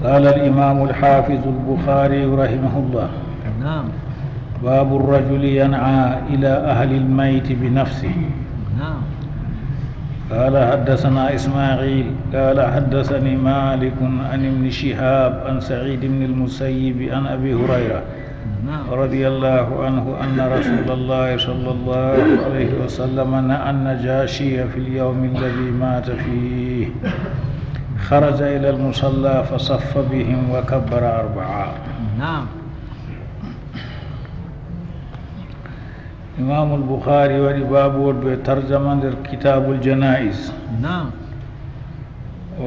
قال الإمام الحافظ البخاري رحمه الله نعم. باب الرجل ينعى إلى أهل الميت بنفسه. نعم. قال حدثنا إسماعيل قال حدثني مالك عن ابن شهاب عن سعيد بن المسيب عن أبي هريرة رضي الله عنه أن رسول الله صلى الله عليه وسلم نأى النجاشي في اليوم الذي مات فيه، خرج إلى المصلى فصف بهم وكبر 4. نعم. إمام البخاري ولباب بترجمة كتاب الجنائز. نعم.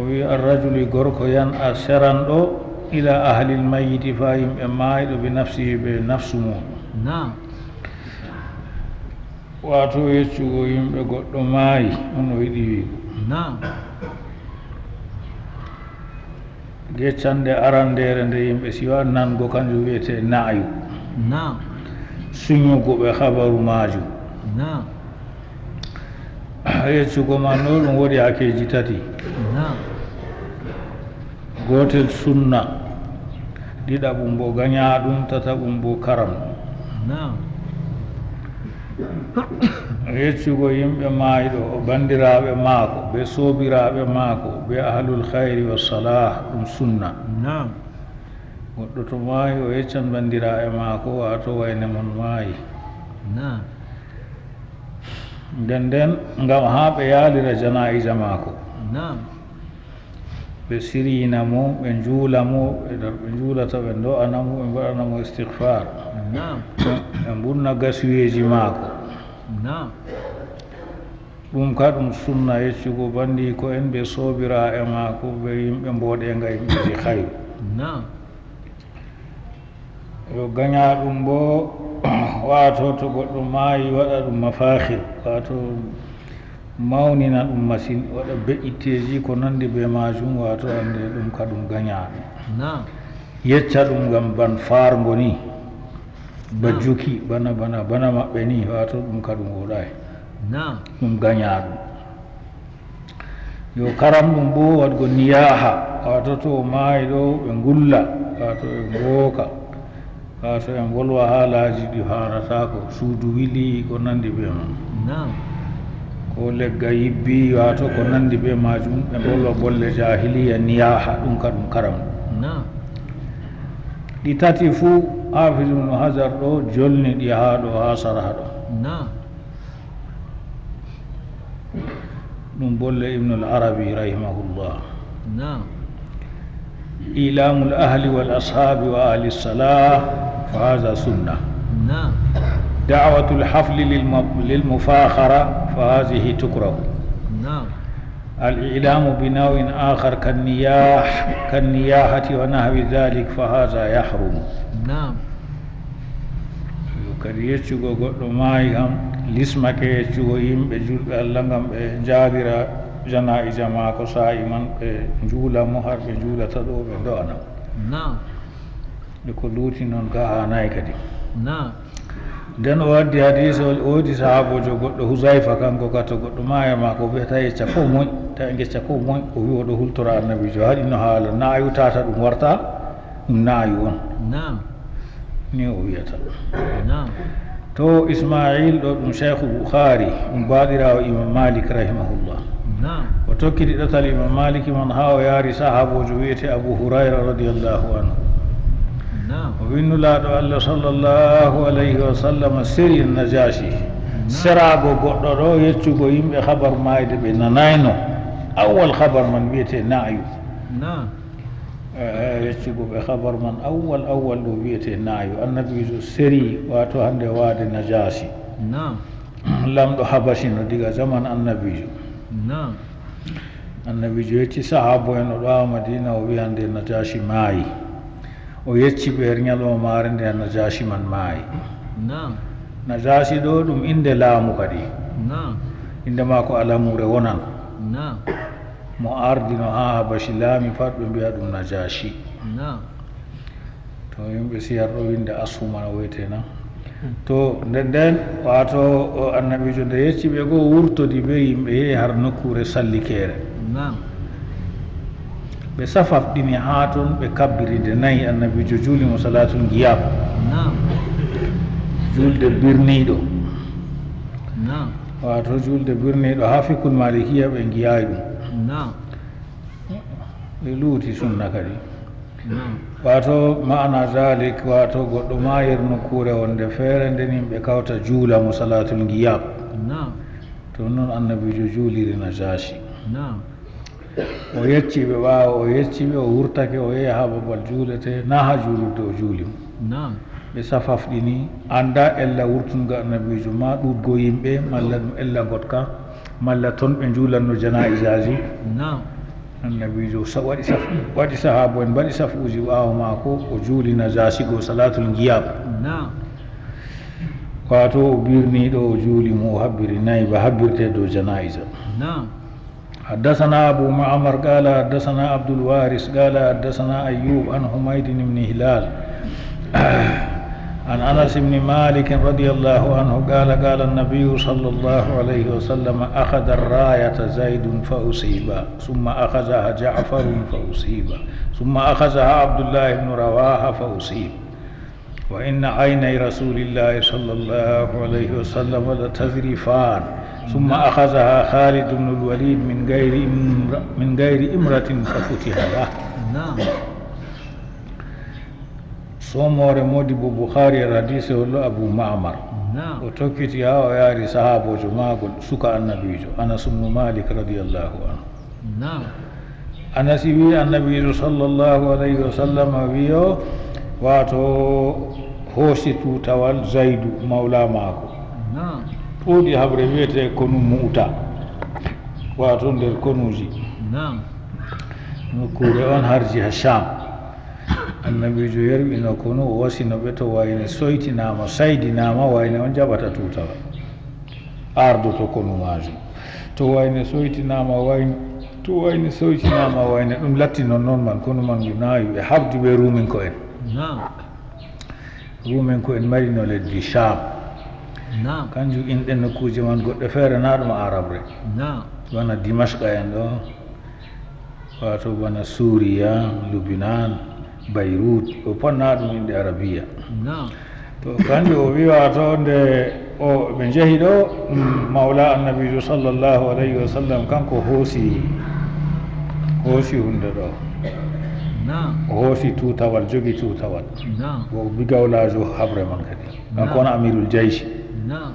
الرجل يقرك ينأى سرندو إلى أهل الميت فاهم مايد بنفسه بنفسه. نعم. واتو يتشو يمبغو ماي منو يدي. نعم. geccande arandere nde yimɓe siwa nango kanjum wiyete na'yu. نعم. suñugoɓe habaru majum. نعم. yeccugo man ɗo ɗum woɗi hakeji tati. نعم. gotel sunna, ɗiɗaɓum bo gañaɗum, tataɓum bo karam. نعم. yeccugo yimɓe maayɗo o bandiraɓe maako ɓe soobiraɓe maako ɓe ahlul hayri wa salah ɗum sunna. نعم. goɗɗo to maayi o yeccan bandiraɓe maako wato wayne mon maayi. نعم. nden nden ngam ha ɓe yaalira janaisa maako. نعم. ɓe sirina mo, ɓe juula mo, ɓe juulata ɓe do'ana mo, ɓe mbaɗana mo istighfar. نعم. ɓe mbunna gasuyeji maako. نعم. ɗum ka ɗum sunna yeccugo bandi ko en ɓe soobira e maako ɓe yimɓe mboɗenga yimɓeji hayru. نعم. yo gaña ɗum bo wato to goɗɗo maayi waɗa ɗum mafahir, wato mawnina ɗum machine, waɗa be'itteji ko nandi be majum, wato ande ɗum ka ɗum gañaɗo. نعم. yecca ɗum ngam ban fargo ni, bajjuki bana maɓɓe ni, wato ɗum ka ɗum woɗayi. نعم. ɗum gañaɗum. yo karam ɗum bo waɗgo niyaha, wato to o maayi ɗo ɓe ngulla, wato ɓe ngooka, wato en wolwa haalaji ɗi harata ko suudu wili ko nandi be man. نعم. ko legga yibbi, wato ko nandi be majum, ɓe bolwa bolle jahiliya niyaha, ɗum ka ɗum karam. نعم. ɗi tati fuu hafiz ibnu hajar ɗo jolni ɗi ha ɗo ha saraha ɗo. نعم. ɗum bolle ibnu al arabi rahimahullah. نعم. ilamu l ahli wal ashabi wa ahli salah fa hadha sunna. نعم. دعوة الحفل للمفاخرة فهذه تكره. نعم. الإعلام بنوع آخر كالنياحة ونحو ذلك فهذا يحرم. نعم. kadi yeccugo goɗɗo maayi kam lismake yeccugo yimɓe julɓe allah ngam ɓe jaabira janaisa maako saa'i man ɓe juula mo har ɓe juulata ɗo ɓe do'ana. نعم. ɗe ko luuti noon ga hanayi kadi. نعم. nden o waddi hadis o woodi sahabojo goɗɗo husayfa kanko ka to goɗɗo maaya ma ko wiyata yecca ko moy, ta e gecca ko moy, o wi oɗo hultora annabijo haɗino haala naayu tata ɗum warta ɗum naayu on. نعم. ni o wiyata. نعم. to ismail ɗo ɗum cheikhu boukhari ɗum baɗirawo imam malik rahimahullah. نعم. o tokkiti ɗatal imam malik man ha o yaari sahabojo wiyete abu hurayra radiallahu anhu. نعم. o winnulaɗo allah sallllahu alayhi wa sallam seri najashi, serago goɗɗo ɗo yeccugo yimɓe habar mayde ɓe nanayno. awwal habar man wiyete na'yu. نعم. yeccugo ɓe habar man awwal ɗo wiyete na'yu. annabijo seri wato hande waade najasi. نعم. lamɗo habasino diga zaman annabijo. نعم. annabijo yecci sahabo en o ɗo ha madina o wi hande najashi maayi. o yecci ɓe ñalawma maare nde najashi man maayi. نعم. najashi ɗo ɗum inde laamu kadi. نعم. inde maako alamure wonan. نعم. mo ardino ha habashi laami pat ɓe mbiya ɗum najashi. نعم. to yimɓe siyar ɗo winde asfuma no wiyetena. to nden wato annabijo nde yecci ɓe goo wurtodi be yimɓe yehi har nokkure sallikere. نعم. ɓe safafɗini ha toon ɓe kabbiride nayi annabijo juulimo salatul giyab نعم julde birniɗo نعم wato julde birniɗo ha fikkul malikiya ɓe giyayi ɗum نعم ɓe luuti sunna kadi نعم wato ma'ana dalik wato goɗɗo ma yer nokkure wonde feere nden yimɓe kawta juulamo salatul giyab نعم to noon annabijo juuliri najashi نعم o yecciɓe ɓaawo o yecciɓe o wurtake o yeehi ha babal juulete na ha juulurde o juulimo نعم ɓe safafɗini anda ella wurtungo annabijo ma ɗuɗgo yimɓe malla ɗum ella gotka malla toon ɓe juulanno janaisaji نعم annabijo waɗi sahaba en mbaɗi safuji ɓaawo maako o juuli najashi go salatul giyab نعم wato o birniɗo o juulimo o habbiri nayi ba habbirte dow janaisa نعم حدثنا أبو معمر قال حدثنا عبد الوارث قال حدثنا أيوب عن حميد بن هلال عن أنس بن مالك رضي الله عنه قال قال النبي صلى الله عليه وسلم أخذ الراية زيد فأصيب ثم أخذها جعفر فأصيب ثم أخذها عبد الله بن رواحة فأصيب وإن عيني رسول الله صلى الله عليه وسلم لتذرفان ثم أخذها خالد بن الوليد من غير إمرة ففتح له نعم somore modibo boukhari hadise wollo abou mamar نعم o tokkiti ha o yaari sahabojo maagol suka annabijo anas ibnu malik radiallahu anhu نعم anasi wi annabijo sallllahu alayhi wa sallam wiyo wato hoosi tutawal zaydu mawla maako نعم ɗuuɗi habre wiyete konu muuta wato nder konuji نعم nokkure on harji ha sham annabijo yerɓino kono o wasino ɓe to wayne soytinama saydinama wayne on jaɓata tutawa ardoto kono majum to wayne soytinama wayne ɗum latti non noon man kono man ngu nawi ɓe habdi ɓe rumin ko en نعم rumin ko en mari no leddi sham نعم kanjum inɗe nokkuje man goɗɗe feere na ɗum arabre نعم bana dimashqa en ɗo wato bana suria lubinan bayrut o pat na ɗum inɗe arabiya نعم to kanjum o wiwa to nde o ɓe jeehi ɗo mawla annabijo sallllahu alayhi wa sallam kanko hoosi hunde ɗo نعم o hoosi tutawal jogi tutawal نعم o bigawlajo habre man kadi kanko on amirul jeyshi نعم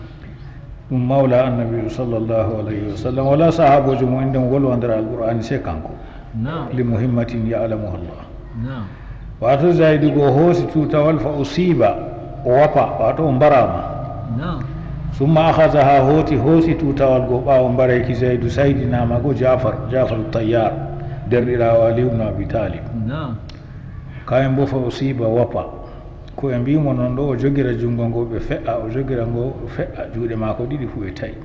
ɗum mawla annabijo sallllahu alayhi wa sallam wala sahabojo mo inde mo wolwa nder alqur'ani se kanko نعم li muhimmatin ya'lamuha llah نعم wato zaydi go hoosi tutawal fa usiba o wapa wato o mbarama نعم summa ahazaha hoosi tutawal go ɓaawo mbarayki zaydu saydinama go jafar tayyar derɗirawo ali ibnu abi talib نعم kayen bo fa usiba wapa ko e mbimo noon ɗo o jogira junngo ngo ɓe fe'a o jogira ngo o fe'a juuɗe maako ɗiɗi fu e tawi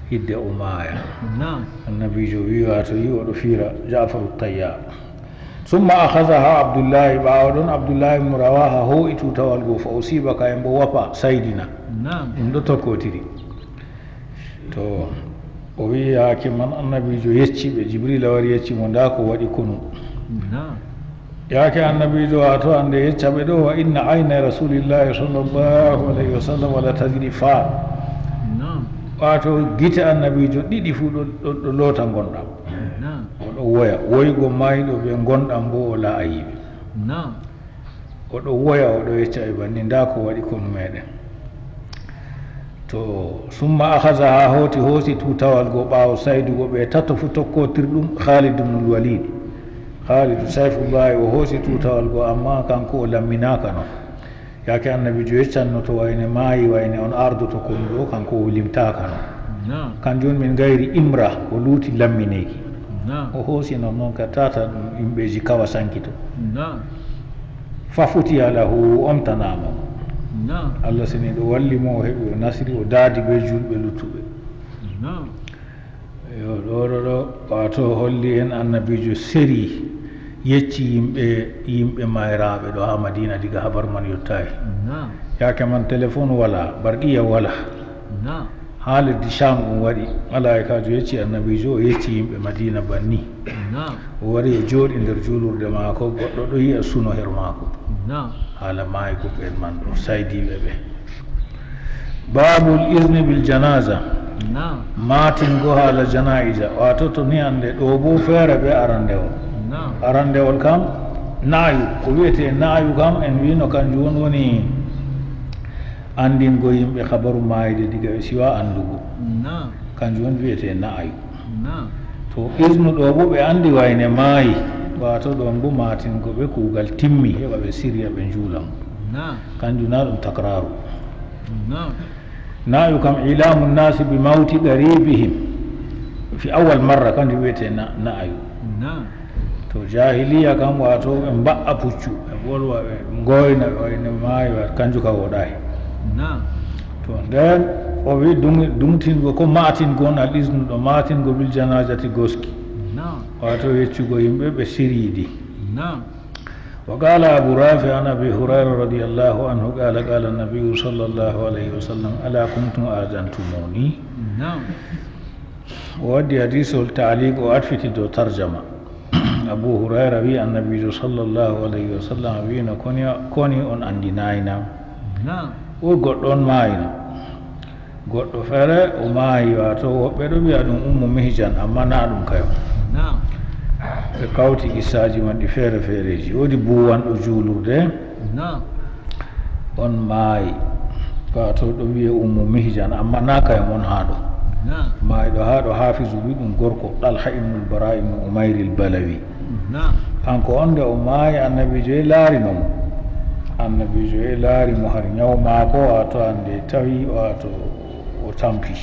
hidde o maaya نعم annabijo wi wato yi oɗo fiira jafaru tayyar summa ahazaha abdoullahi ɓaawa ɗon abdoullahi ibnu rawaha ho'i tutawal go fa usiba kayen bo wapa saydina نعم ɗum ɗo tokkotiri to o wi yaake man annabijo yecciɓe jibrila wari yeccimo nda ko waɗi konu نعم yaake annabijo wato ande yeccaɓe ɗo wa inna ayna rasulillahi sallllahu alayhi wa sallam wala tadrifa نعم wato gite annabijo ɗiɗi fuu ɗo loota gonɗam نعم oɗo woya woygo mayɗo ɓe gonɗam bo o laa yiɓe نعم oɗo woya oɗo yecca e banni nda ko waɗi konu meɗen to summa ahazaha hoosi tutawal go ɓaawo saydugo ɓe tato fu tokkotirɗum khalid ibnul walid khalidu sayfullahi o hoosi tutawal go amma kanko o lamminaka no yaake annabijo yeccanno to wayne maayi wayne on ardoto konu ɗo kanko o limtaka no نعم kanjum min gayri imra o luuti lammineki نعم o hoosi non noon ka tata ɗum yimɓeji kawa sankito نعم fa futiya lahu omtanama نعم allah sini ɗo walli mo o heɓi o nasri o daadi ɓe julɓe luttuɓe نعم yo ɗo wato holli en annabijo seri yecci yimɓe mayraɓe ɗo ha madina diga habar man yottayi نعم yaake man téléphone wala barqiya wala نعم ha leddi sham ɗum waɗi malaikajo yecci annabijo o yecci yimɓe madina banni o wari e jooɗi nder julurde maako goɗɗo ɗo yi'a suno her maako haala maaygo ɓen man ɗo saydiɓe ɓe babul isni bil janaza matingo haala janaisa wato to ni ande ɗo bo feere ɓe arandewol kam naayu ko wiyete naayu kam en wino kanjum woni andingo yimɓe habaru maayde diga ɓe siwa andugo kanjum woni wiyete naayu to isnu ɗo bo ɓe andi wayne maayi wato ɗon bo matingo ɓe kuugal timmi heɓa ɓe sirya ɓe juulam kanjum na ɗum takraru naayu kam ilamu nnasi bi mawti qaribihim fi awal marra kanjum wiyete naayu to jahiliya kam wato ɓe mba'a puccu ɓe wolwa ɓe goyna wayne maayi kanjum ka woɗayi to nden o wi dumtingo ko matingo on al isnuɗo matingo bil janajati goski wato yeccugo yimɓe ɓe siridi wa qala abu rafi an abi hurayra radiallahu anhu qala qala nabiyu sallllahu alayhi wa sallam ala kuntum adantumuni o waddi hadisol taaliq o atfiti dow tarjama abu hurayra wi annabijo sallllahu alayhi wa sallam wino koni on andinayna o goɗɗo on maayino goɗɗo feere o maayi wato woɓɓe ɗo wiya ɗum ummu mihjan amma na ɗum kayo ɓe kawti qissaji man ɗi feere feereji woodi buwanɗo juulurde on maayi wato ɗo wiye ummu mihjan amma na kayo mon haa ɗo maayiɗo haa ɗo hafisu wi ɗum gorko ɗalha ibnul bara ibnu umayril balawi kanko on nde o maayi annabijo e laarinomo annabijo e laarimo har ñaw maako wato ande tawi wato o tampi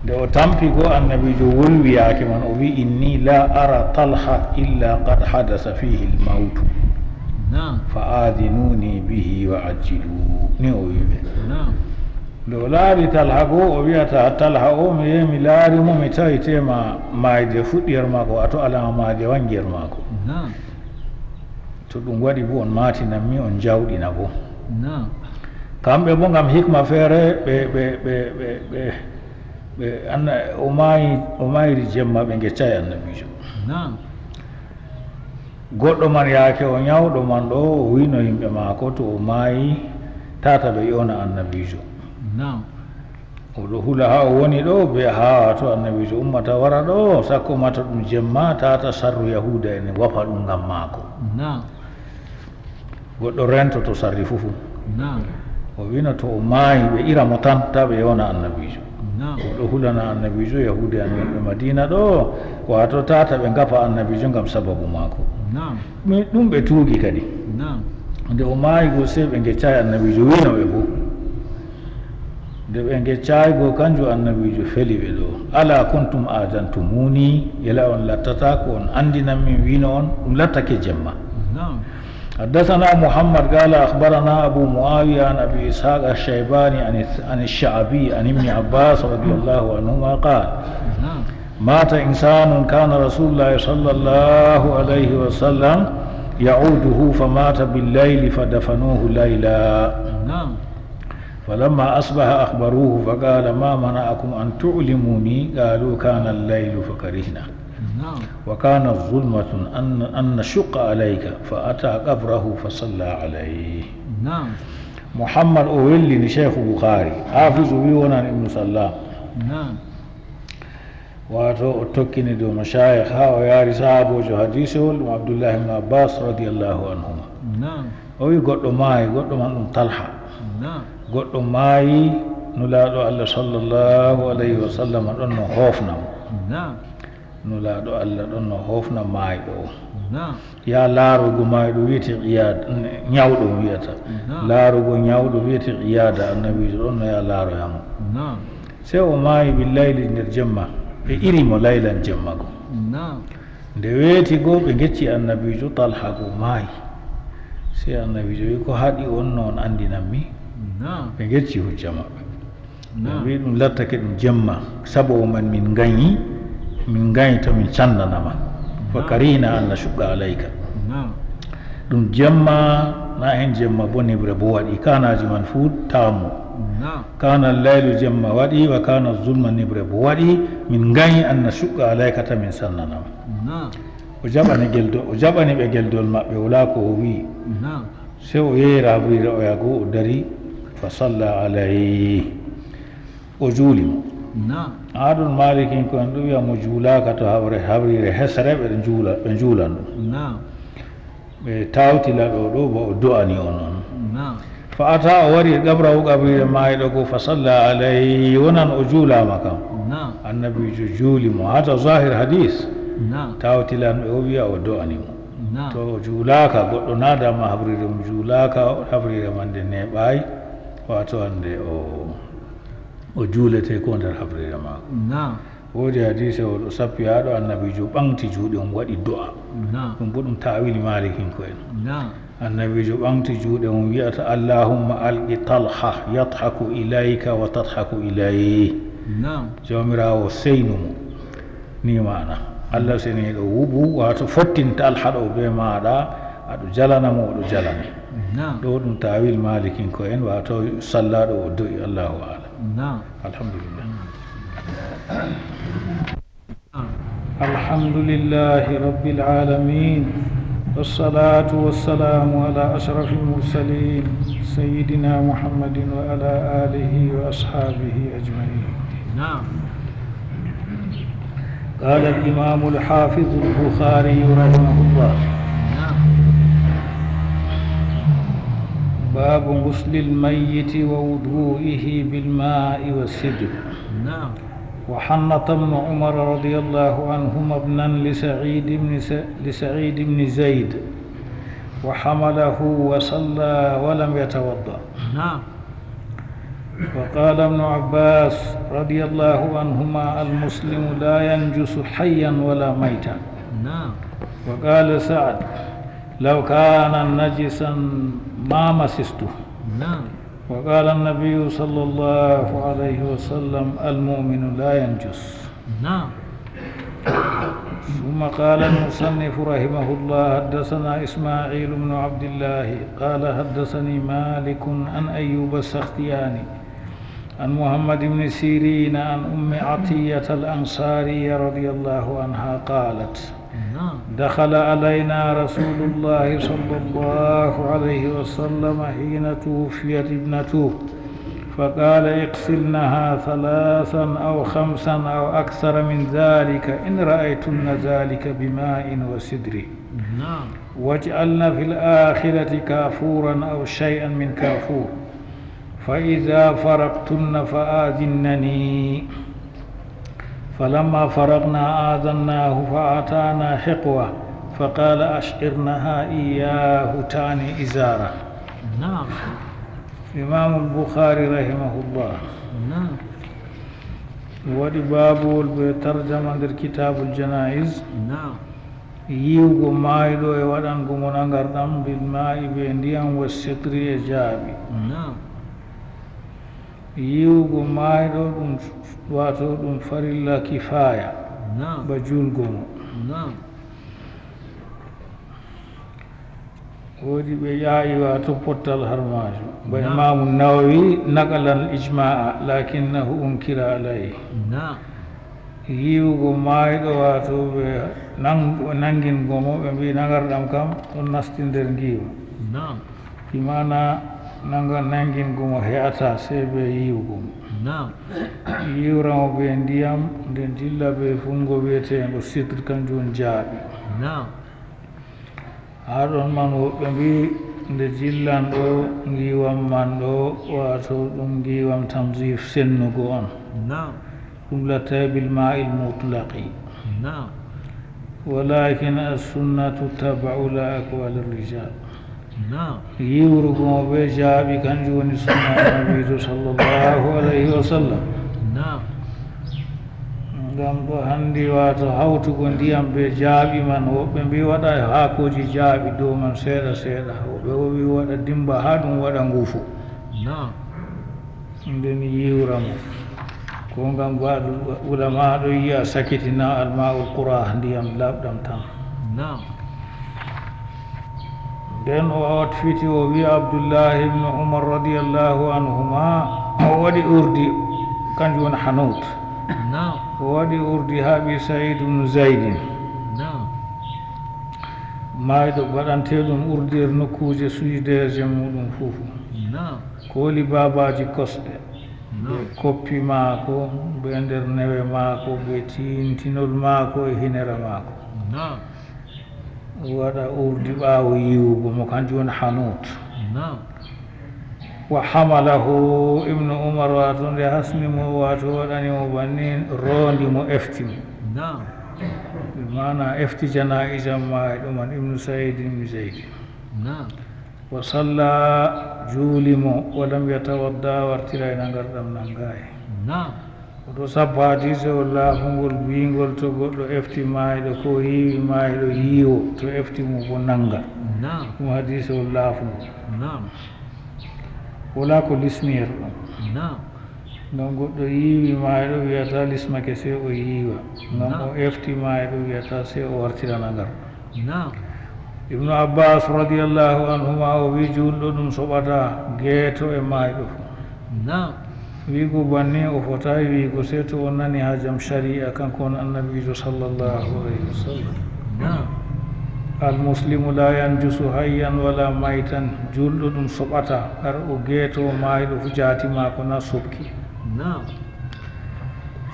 nde o tampi go annabijo wolwiyake man o wi inni la ara talha illa qad hadasa fihi lmautu fa adinuni bihi wa ajjilu ni o wiɓe nde o laari talha go o wiyata talha o mi yehi mi laarimo mi tawitema mayde fuɗɗiyar maako wato alama maade wangiyar maako to ɗum waɗi bo on matinanmi on jawɗina bo kamɓe bo gam hikma feere ɓe o mayiri jemma ɓe geccayi annabijo goɗɗo man yaake o ñawɗo man ɗo o wino yimɓe maako to o maayi tata ɓe yona annabijo oɗo hula ha o woni ɗo ɓe ha to annabijo ummata wara ɗo sakko mata ɗum jemma tata sarru yahuda ene wafa ɗum gam maako goɗɗo rento to sarri fufu o wino to o maayi ɓe iramo tan ta ɓe yona annabijo oɗo hulana annabijo yahude an yimɓe madina ɗo wato tata ɓe gafa annabijo gam sababu maako ɗum ɓe tuugi kadi nde o maayi go sey ɓe geccayi annabijo winoɓe bo nde ɓe geccayi go kanjum annabijo feli ɓe ɗo ala kuntum adantumuni yela on lattata ko on andinan min wino on ɗum lattake jemma حدثنا محمد قال أخبرنا أبو معاوية عن أبي إسحاق الشيباني عن الشعبي عن ابن عباس رضي الله عنهما قال مات إنسان كان رسول الله صلى الله عليه وسلم يعوده فمات بالليل فدفنوه ليلا فلما أصبح أخبروه فقال ما منعكم أن تعلموني قالوا كان الليل فكرهنا وكانت ظلمة أن نشق عليك فأتى قبره فصلى عليه محمد أولي شيخ بخاري حافظ بيونا ابن سلام wato tokkini do mashayikh ha o yaari sahabojo hadisewol ɗum abdoullahi ibne abbas radiallahu anhuma o wi goɗɗo maayi goɗɗo man ɗum talha goɗɗo maayi nulaaɗo allah sallllahu alayhi wa sallam ɗon no hoofnamo nulaaɗo allah ɗon no hoofna maayɗo o ya laarugo maayɗo wiyete qiyada ñawɗo wiyata laarugo ñawɗo wiyete qiyada annabijo ɗon no ya laaroyamo sey o maayi billayli nder jemma ɓe irimo laylan jemma go nde weeti goo ɓe gecci annabijo talha go maayi sey annabijo wi ko haɗi on noon andinanmi ɓe gecci hujja maɓɓe ɓe wi ɗum lattake ɗum jemma sababu man min gañi to min cannanama fa karina an nashukka alayka ɗum jemma na hen jemma bo nibre bo waɗi kanaji man fuu tammo كان الليل جم ودي وكان الظلم نبرب ودي من غني أن نشق عليك من سننا وجبني بجلد الماء بولاك وي سو يرى بريد ويقو دري فصلى عليه وجولم عاد المالك إن كنت يا مجولاك تهبري حسر بنجولا تاوتي لا دعاني أنون فأتى وري قبره قبر ما يدقو فصلى عليه ونن أجولا مكان النبي جولي هذا ظاهر حديث تاوتي لا نوبيا ودعاني تو جولاك قد نادى ما حبري جولاك حبري من دنيا باي واتو ande o juulete ko nder habrire maako woodi hadise o sappi haa ɗo annabijo ɓamti juuɗe on waɗi du'a ɗum bo ɗum ta'wili malikinko en annabijo ɓamti juuɗe on wiyata allahumma alqi talha yadhaku ilayka wa tadhaku ilayhi jawmirawo seynu mo ni mana allah seni ɗo wuɓu wato fottinta alhaɗo be maɗa aɗo jalana mo oɗo jalane ɗo ɗum ta'wil malikinko en wato sallaɗo o do'i allahu alam الحمد لله الحمد لله رب العالمين والصلاة والسلام على أشرف المرسلين سيدنا محمد وعلى آله وأصحابه أجمعين قال الإمام الحافظ البخاري رحمه الله باب غسل الميت ووضوئه بالماء والسدر وحنط ابن عمر رضي الله عنهما ابنا لسعيد بن زيد وحمله وصلى ولم يتوضأ وقال ابن عباس رضي الله عنهما المسلم لا ينجس حيا ولا ميتا وقال سعد لو كان نجسا ما مسسته وقال النبي صلى الله عليه وسلم المؤمن لا ينجس ثم قال المصنف رحمه الله حدثنا إسماعيل بن عبد الله قال حدثني مالك عن أيوب السختياني عن محمد بن سيرين عن أم عطية الأنصارية رضي الله عنها قالت دخل علينا رسول الله صلى الله عليه وسلم حين توفيت ابنته فقال اغسلنها 3 أو 5 أو أكثر من ذلك إن رأيتن ذلك بماء وسدر واجعلن في الآخرة كافورا أو شيئا من كافور فإذا فرقتن فآذنني فلما فرغنا آذناه فأعطانا حقوة فقال أشعرنها إياه تعني إزارة إمام البخاري رحمه الله ودي بابول بترجمة كتاب الجنائز يوغو مايدو يودان غمونانغردام بالماء بنديان والستر يجابي yiwugo maayɗo ɗum wato ɗum farilla kifaya ba julgo mo woodi ɓe ƴaawi wato pottal har majum ba imamu nawawi naqala al ijma'a lakinnahu unkira alayhi yiwugo maayɗo wato ɓe nangingo mo ɓe mbi nangarɗam kam ɗon nasti nder ngiiwa imana nangingo mo he'ata sey ɓe yiwugo mo yiwramo ɓe ndiyam nde dilla ɓe fungo wiyeteego sidre kanjum on jaaɓi haa ɗon man woɓɓe mbi nde jillan ɗo ngiwam man ɗo wato ɗum ngiwam tamsif sennugo on ɗum lattay bil ma'il mutlaqi walakin as-sunnatu tab'u la aqwal ar-rijal yiwrugo mo ɓe jaaɓi kanjum woni sunna nabijo sallllahu alayhi wa sallam ngam ɗo hanndi wato hawtugo ndiyam ɓe jaaɓi man woɓɓe mbi waɗa haakoji jaaɓi dow man seeɗa seeɗa woɓɓe o wi waɗa dimba haa ɗum waɗa nguufo nden yiwra mo ko ngam waɗu ulama ɗo yiya sakitina alma'ul qura ndiyam labɗam tan nden o watfiti o wi abdoullahi ibnu umar radiallahu anhuma o waɗi urdi kanjum woni hanut نعم o waɗi urdi haaɓi saïd ibnu zaydin نعم mayɗo baɗanteɗum urdir nokkuje sujudeje muɗum fof نعم kooli babaji kosɗe ɓe نعم koppi maako ɓe nder newe maako ɓe tintinol maako e hinere maako نعم waɗa urdi ɓaawo yiwugo mo kanjum woni hanut نعم wa hamalahu ibnu umar wato nde hasnimo wato waɗanimo bannin rondi mo efti mo نعم bimana efti jana'iza ma e ɗuman ibnu saïd ibnu zeyd نعم wa salla juulimo walam yatawadda wartirayna ngarɗam nangayi نعم oɗo sabba hadise o laafungol bingol to goɗɗo efti mayɗo ko yiwi mayɗo yiiwo to efti mo bo nanga نعم ɗum hadise o laafungol نعم wala ko lisnir ɗum نعم ngam goɗɗo yiwi mayɗo wiyata lismake se o yiiwa ngam o efti mayɗo wiyata se o wartirana ngarɗam نعم ibnu abbas radiallahu anhuma o wi julɗo ɗum soɓata geeto e mayɗo fo نعم wiigo banni o fotayi wiigo se to o nani ha jam sharia kanko on annabijo sallllahu alayhi wa sallam نعم almuslimu la yanjusu hayyan wala maytan julɗo ɗum soɓata ar o geeto mayɗo fo jaati maako na sobki نعم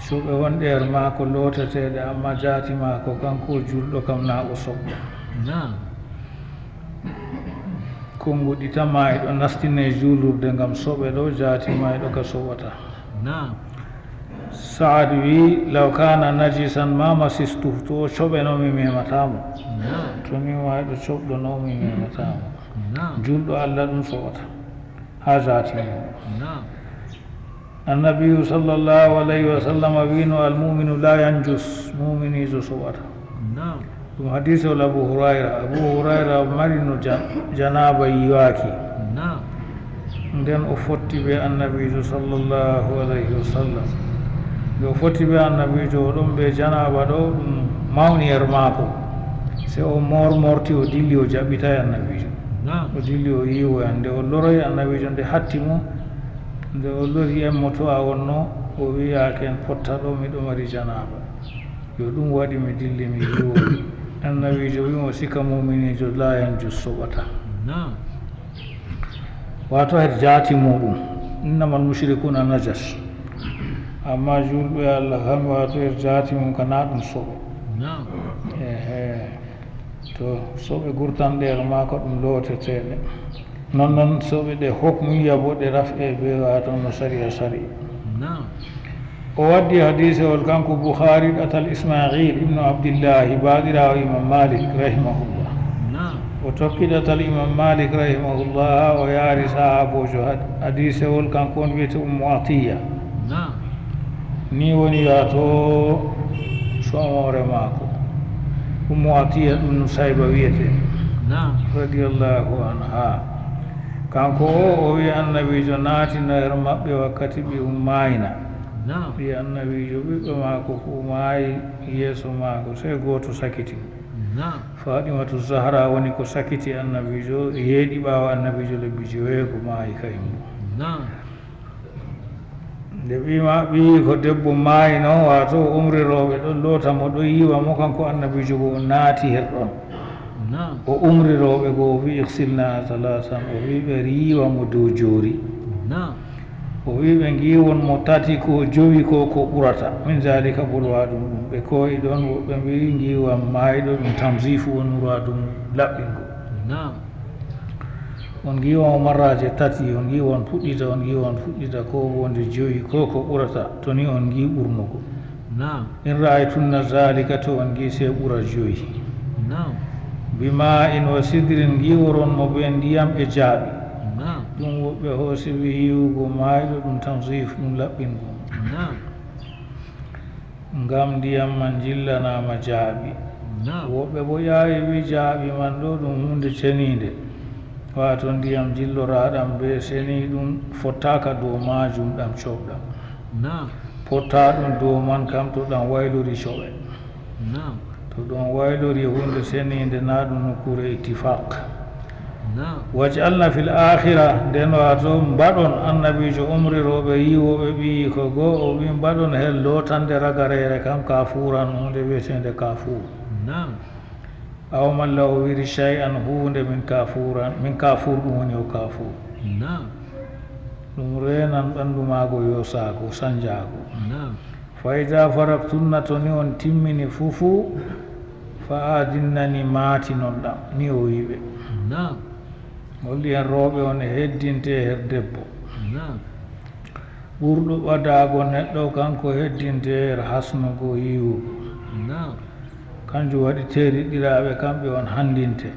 cuɓe wonɗer maako looteteɗe amma jaati maako kanko julɗo kam na o soɓɗo نعم konnguɗi tan mayɗo nastine juulurde ngam soɓe ɗo jaati mayɗo ka soɓata نعم saad wi law kana najisan ma masistu to o coɓenomi mematamo نعم to mi mayɗo coɓɗonomi mematamo نعم julɗo allah ɗum soɓata ha jaati mum نعم annabiyu sallllahu alayhi wa sallam wino almuminu la yanjus muminijo soɓata نعم ɗum hadise ol abu hurayra marino janaba yiwaki نعم nden o fotti ɓe annabijo sallllahu alayhi wa sallam nde o fotti ɓe annabijo o ɗon ɓe janaba ɗo ɗum mawniyere maako se o morti o dilli o jaɓɓitay annabijo نعم o dilli o yiwoyan nde o loroy annabijo nde hatti mo nde o lori emmo to a wonno o wiyake en potta ɗo miɗo mari janaba yo ɗum waɗi mi dilli mi yiwoyi annabijo wimo sika muminijo layanjus soɓata نعم wato het jaati muɗum innamal mushrikuna najas amma julɓe allah kam wato het jaati mum kana ɗum soɓe نعم ehe to soɓe gurtanɗere ma ko ɗum looteteɗe non noon soɓe ɗe hokmuya bo ɗe raf'e be wato no saria sari نعم o waddi hadise ol kanko bouhari ɗatal ismail ibnu abdillahi baɗirawo imam malik rahimahullah نعم o tokkiɗatal imam malik rahimahullah o yaari sahabojo hadise ol kanko on wiyete ummu atiya نعم ni woni yato somore maako ummu atiya ɗum no sayba wiyete نعم radiallahu anha kanko o wi annabijo naati nder maɓɓe wakkati ɓi mayna نعم ɓi annabijo ɓiɓɓe maako fo maayi yeeso maako sey gooto sakiti نعم faɗimatu zahra woni ko sakiti annabijo yeeɗi ɓaawo annabijo lebbi jeweego maayi kaymo نعم nde ɓi ko debbo maayi noon wato umriroɓe ɗon loota mo ɗo yiwa mo kanko annabijo go o naati her ɗon نعم o umriroɓe go o wi ihsilna talatan o wi ɓe riiwa mo dow joori نعم o wi ɓe giwon mo tati ko jowi ko ko ɓurata min zalika ɓurwa ɗum ɗum ɓe koyi ɗon woɓɓe mbi giwam maayiɗo ɗum tamsifu wonurwa ɗum laɓɓingo نعم on giwon o marraje tati on giwon fuɗɗita ko wonde joyi ko ko ɓurata to ni on gi ɓurnugo نعم in ra'aytunna zalika to on gi se ɓura joyi نعم bima in wa sidrin giworon mo ɓe ndiyam e jaaɓi نعم ɗum woɓɓe hoosi wi yiwugo maayiɗo ɗum tansif ɗum laɓɓingo نعم ngam ndiyam man jillanama jaaɓi نعم woɓɓe bo ƴaawi wi jaaɓi man ɗo ɗum hunde cenide wato ndiyam jilloraɗam be seni ɗum fottaka dow majum ɗam coɓɗam نعم potta ɗum dow man kam to ɗam waylori coɓe نعم to ɗum waylori hunde senide na ɗum nokkure ittifaq نعم waj'alna fil akhira nden wato mbaɗon annabijo umriroɓe yiwoɓe ɓi ko goo o wi mbaɗon hen lotande ragarere kam kafuran hunde wiyetende kafur نعم aw malla o wiri shay'an hunde min kafur ɗum woni o kafur نعم ɗum renan ɓandu maago yosago sanjago نعم fa ida faraktunna to ni on timmini fufu fa adinnani maatinon ɗam ni o wiɓe نعم holli hen rewɓe on e heddinte her debbo نعم ɓurɗo ɓadago neɗɗo kanko heddinte her hasnugo yiwugo نعم kanjum waɗi teriɗiraɓe kamɓe on handinte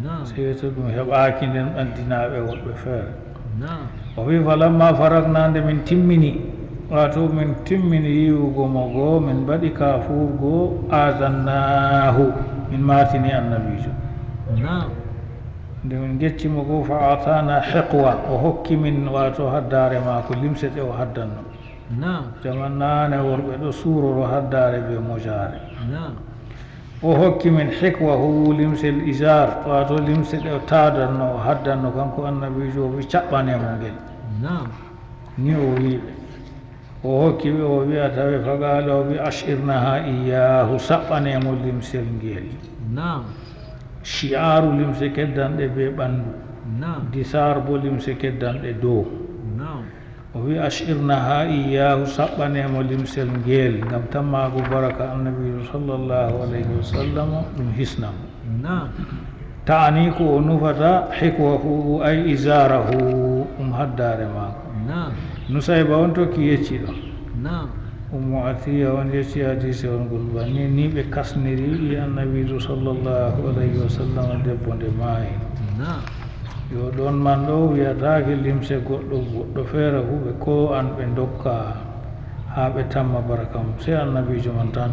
نعم sey to ɗum heɓaki nden ɓaddinaɓe woɓɓe feere نعم o wi falamma faragnande min timmini wato min timmini yiwugo mo goo min mbaɗi kafurgo azannahu min matini annabijo نعم nde min geccimo goo fa atana hiqwa o hokki min wato haddare maako limse ɗe o haddanno نعم jaman nane worɓe ɗo suuroro haddare be mojare نعم o hokki min hikwahu limsel isar wato limse ɗe o tadanno o haddanno kanko annabijo o wi caɓɓanemo ngel نعم ni o wiɓe o hokki ɓe o wiya tawe fagala o wi ashirnaha iyahu saɓɓanemo limsel ngel نعم shi'aru limse keddanɗe be ɓandu نعم disar bo limse keddanɗe dow نعم o wi ashirnaha iyahu saɓɓanemo limsel ngel ngam tammaago baraka annabijo sallllahu alayhi wa sallam ɗum hisnamo نعم ta'ani ko o nufata hikwahu ay isarahu haddare maako نعم nusayba on tokki yecciɗo نعم ummu atiya on yecci hadise on ngol banni ni ɓe kasniri ɗi annabijo sallllahu alayhi wa sallam debbo nde maayi نعم yo ɗon man ɗo wiyatake limse goɗɗo feere huɓe ko an ɓe dokka haa ɓe tamma baraka mum sey annabijo man tan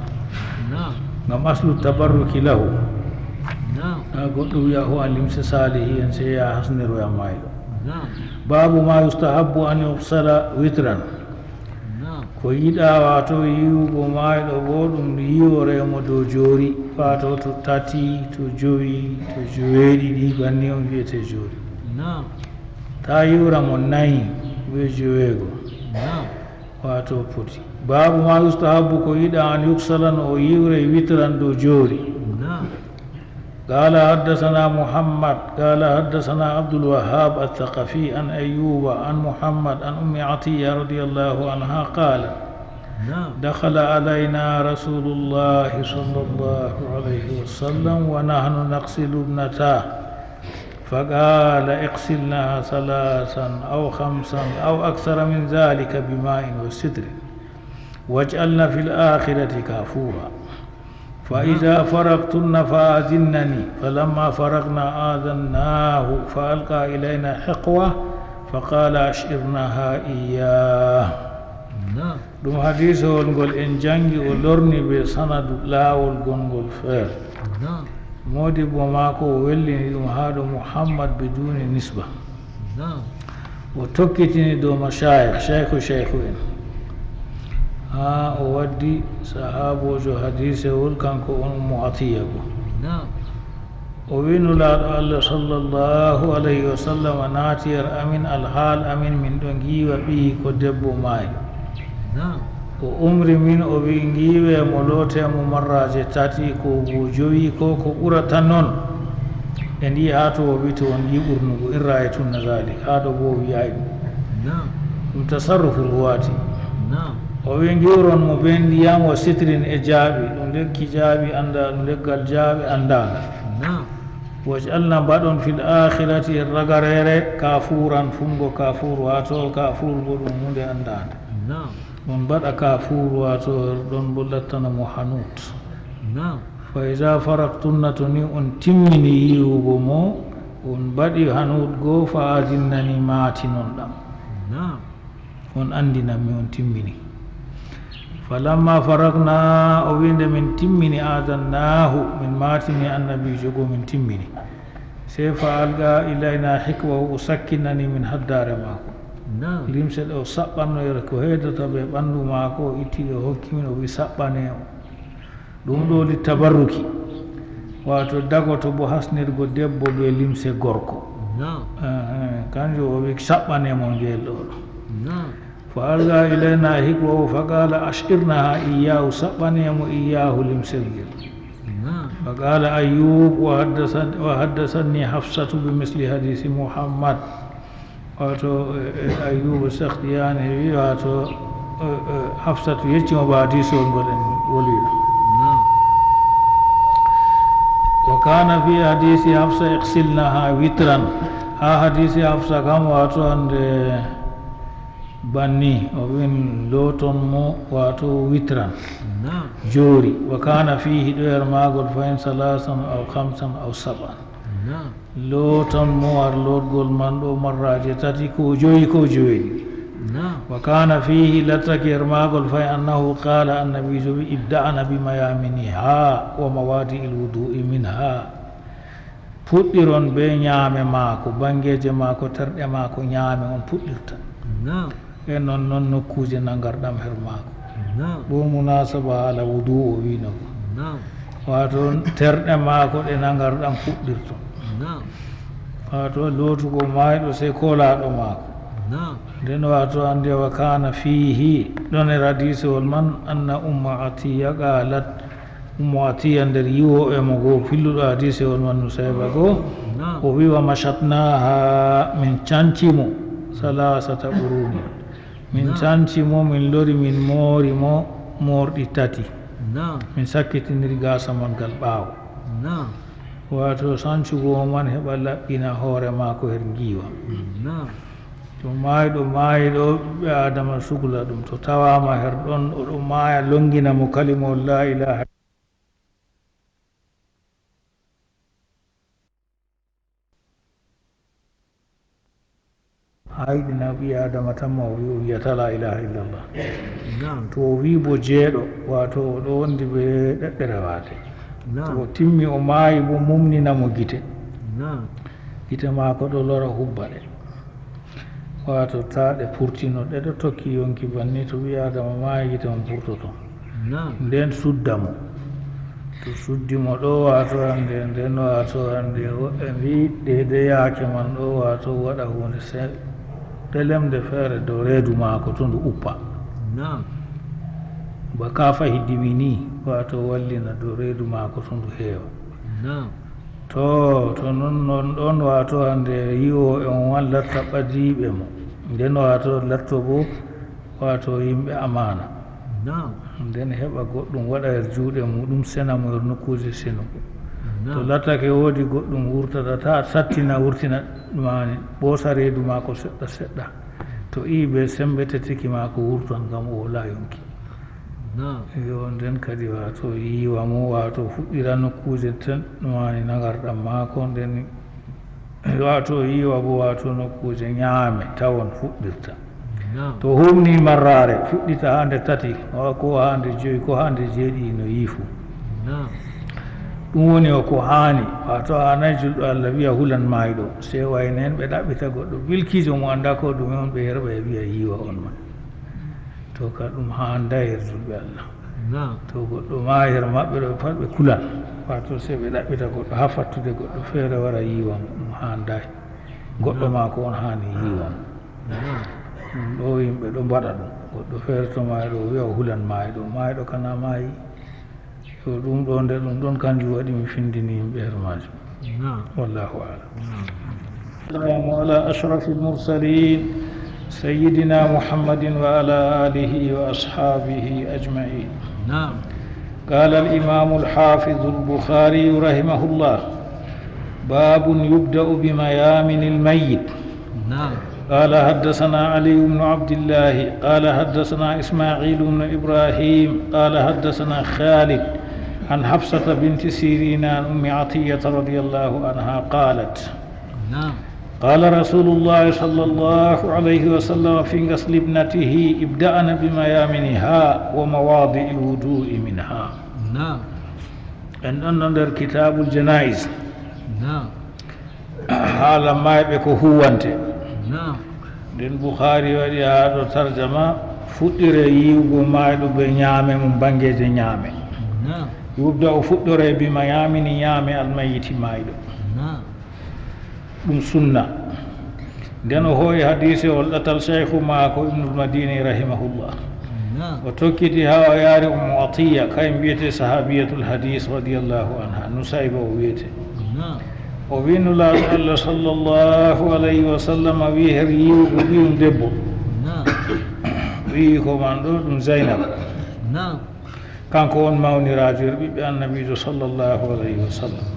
نعم ngam aslu tabarruki lahu نعم ha goɗɗo wiya ho a limse salihi en sey ya hasniroya mayɗo نعم babu ma yustahabbu an yufsala witran نعم ko yiɗa wato yiwugo mayɗo bo ɗum yiworemo dow joori fato to tati to joyi to joweeɗiɗi banni on wiyete joori نعم ta yiwra mo nayi wiye joweego نعم wato poti babu ma yustahabbu ko yiɗa an yuksala no o yiwre witran dow joori نعم قال حدثنا محمد قال حدثنا عبد الوهاب الثقفي عن أيوب عن محمد عن أم عطية رضي الله عنها قال نعم دخل علينا رسول الله صلى الله عليه وسلم ونحن نغسل ابنتاه فقال اغسلنها ثلاثا أو خمسا أو أكثر من ذلك بماء وستر واجعلن في الآخرة كافورا فإذا فرغتن فآذنني فلما فرغنا آذناه فألقى إلينا حقوة فقال أشعرنها إياه نعم ɗum hadisewol ngol en jangi o lorni ɓe sanadu laawol gongol feere نعم modi bo maako o wellini ɗum haa ɗo muhammad biduni nisba نعم o tokkitini dow mashayikh cheikhu en ha o waddi sahabojo hadisewol kanko on ummu atiya bo نعم o winulaaɗo allah sallllahu alayhi wa sallam naatiyar amin alhaal amin min ɗo ngiiwa ɓii ko debbo maayi نعم o umri min o wi ngiiwe mo lootemo marraje tati ko bo jowi ko ɓurata noon e ndi haa to o wi to on yi ɓurnugo in ra'aytunna zalik haa ɗo bo o wiyay نعم ɗum tasarrufu ruwaati نعم o wi ngiwron mo be ndiyam o sitrin e jaaɓi ɗum lekki jaaɓi annda ɗum leggal jaaɓe anndaga نعم waj'alna mbaɗon fil akhirati e ragarere kafuran fungo kafur wato kafur bo ɗum hunde andande نعم ɗum mbaɗa kafur wato ɗon bo lattanamo hanut نعم fa iza faraktunna to ni on timmini yiwugo mo on mbaɗi hanut goo fa adinnani maatinon ɗam نعم on andinanmi on timmini falamma faragna o winde min timmini adannahu min matini annabijo goo min timmini sey fa alga ilayna hikwahu o sakkinani min haddare maako نعم limse ɗe o saɓɓannoyre ko heedata ɓe ɓanndu maako o itti o hokkimin o wi saɓɓane o ɗum ɗo li tabarruki wato dagoto bo hasnirgo debbo ɓe limse gorko نعم كان جو سبان يمون جيلو نعم فألقى إلينا هكوه فقال أشعرناها إياه سبان يمو إياه لمسجل نعم فقال أيوب وحدثني حفصة بمثل حديث محمد واتو أيوب السختياني واتو حفصة يجمع بحديث وليد وكان في حديث حفصة يغسلنها وترا حديث حفصة كم واتو عند بني وبين لوتون مو واتو وترا جوري وكان فيه دير ما قل فين ثلاثا أو خمسا أو سبعا لوتون مو لوت قل من دو مراجع تاتي كو جوي وكان فيه لتكير ما قل فين أنه قال النبي جوي ابدأنا بميامنها وموادئ الوضوء منها فطرون بين نيامي ماكو بانجيجي ماكو تردي ماكو نيامي on puɗɗirta e non nokkuje nangarɗam her maako ɗo munasaba ala wudu o wino ko wato terɗe maako ɗe nangarɗam puɗɗirto wato lootugo mayɗo sey kolaɗo maako nden wato ande wa kana fihi ɗon e hadisewol man anna umma atiya qalat ummu atiya nder yiwo emo goo filluɗo hadisewol man no sayba goo o wi wa mashatnaha min cancimo salasata ɓuruni min cancimo min lori min moori mo morɗi tati min sakkitiniri gasa man gal ɓaawo wato sancugo man heɓa laɓɓina hoore maako her giwa to maayiɗo ɓiɓɓe adama sugla ɗum to tawama her ɗon oɗo maaya longina mo kalimol la ilaha hayɗina ɓi adama tan ma o wi o wiyata la ilaha illallah to o wi bo jeeɗo wato oɗo wondi ɓe ɗeɗɗere waate to o timmi o maayi bo mumninamo gite maako ɗo lora hubba ɗe wato ta ɗe purtino ɗe ɗo tokki yonki banni to ɓi adama maayi gite on purtoto nden suddamo to suddimo ɗo wato hande nden wato hande woɓɓe mbi ɗede yaake man ɗo wato waɗa hunde ɗelemde feere dow reedu maako to ndu uppa ba ka fahi diwini wato wallina dow reedu maako to ndu heewa to non ɗon wato hande yiwo on wan latta ɓadiɓe mo nden wato latto bo wato yimɓe amana nden heɓa goɗɗum waɗa her juuɗe muɗum sena mo her nokkuje senugo to lattake woodi goɗɗum wurtata ta sattina wurtina ɗumani ɓoosa reedu maako seɗɗa seɗɗa to iɓe sembetetiki maako wurton gam o wala yonki yo nden kadi wato yiwa mo wato fuɗɗira nokkuje ten ɗumani nagarɗam maako nden wato yiwa bo wato nokkuje ñaame tawon fuɗɗirta to humni marrare fuɗɗita hande tati ko hande joyi ko hande jeeɗiɗi no yiifu ɗum woni o ko haani wato hanayi julɗo allah wiya hulan maayiɗo se wayno hen ɓe ɗaɓɓita goɗɗo bilkijo mo anda ko ɗume on ɓe herɓa e wiya yiwa on man to ka ɗum handa her julɓe allah to goɗɗo maayi her maɓɓe ɗo pat ɓe kulan wato se ɓe ɗaɓɓita goɗɗo ha fattude goɗɗo feere wara yiwa mo ɗum handayi goɗɗo ma ko on haani yiwa mo ɗum ɗo yimɓe ɗo mbaɗa ɗum goɗɗo feere to maayiɗo o wiya o hulan maayiɗo maayiɗo kana maayi yo ɗum ɗo nde ɗum ɗon kanjum waɗi mi findini yimɓe her majum wallahu alam ala ashraf almursalin سيدنا محمد وعلى آله وأصحابه أجمعين قال الإمام الحافظ البخاري رحمه الله باب يبدأ بميامن الميت قال حدثنا علي بن عبد الله قال حدثنا إسماعيل بن إبراهيم قال حدثنا خالد عن حفصة بنت سيرين عن أم عطية رضي الله عنها قالت قال رسول الله صلى الله عليه وسلم في غسل ابنته ابدأنا بميامنها ومواضع الوضوء منها en ɗon ɗon nder kitabul janais haala mayɓe ko huwante nden boukhari waɗi haa ɗo tarjama fuɗɗire yiwgo mayɗo ɓe ñaame mum bangeje ñaame yubda o fuɗɗore bima yamini ñaame almayiti mayɗo ɗum sunna nden o hooyi hadise ol ɗatal cheikhu maako ibnul madini rahimahullah o tokkiti ha o yaari ummu atiya kay mbiyete sahabiyatul hadis radiallahu anha nusayba o wiyete o wi nulaaɗo allah sallllahu alayhi wa sallam wi her yiwugo ɓiyum debbo wi ko man ɗo ɗum zeynab kanko on mawnirajo er ɓiɓɓe annabijo sallllahu alayhi wa sallam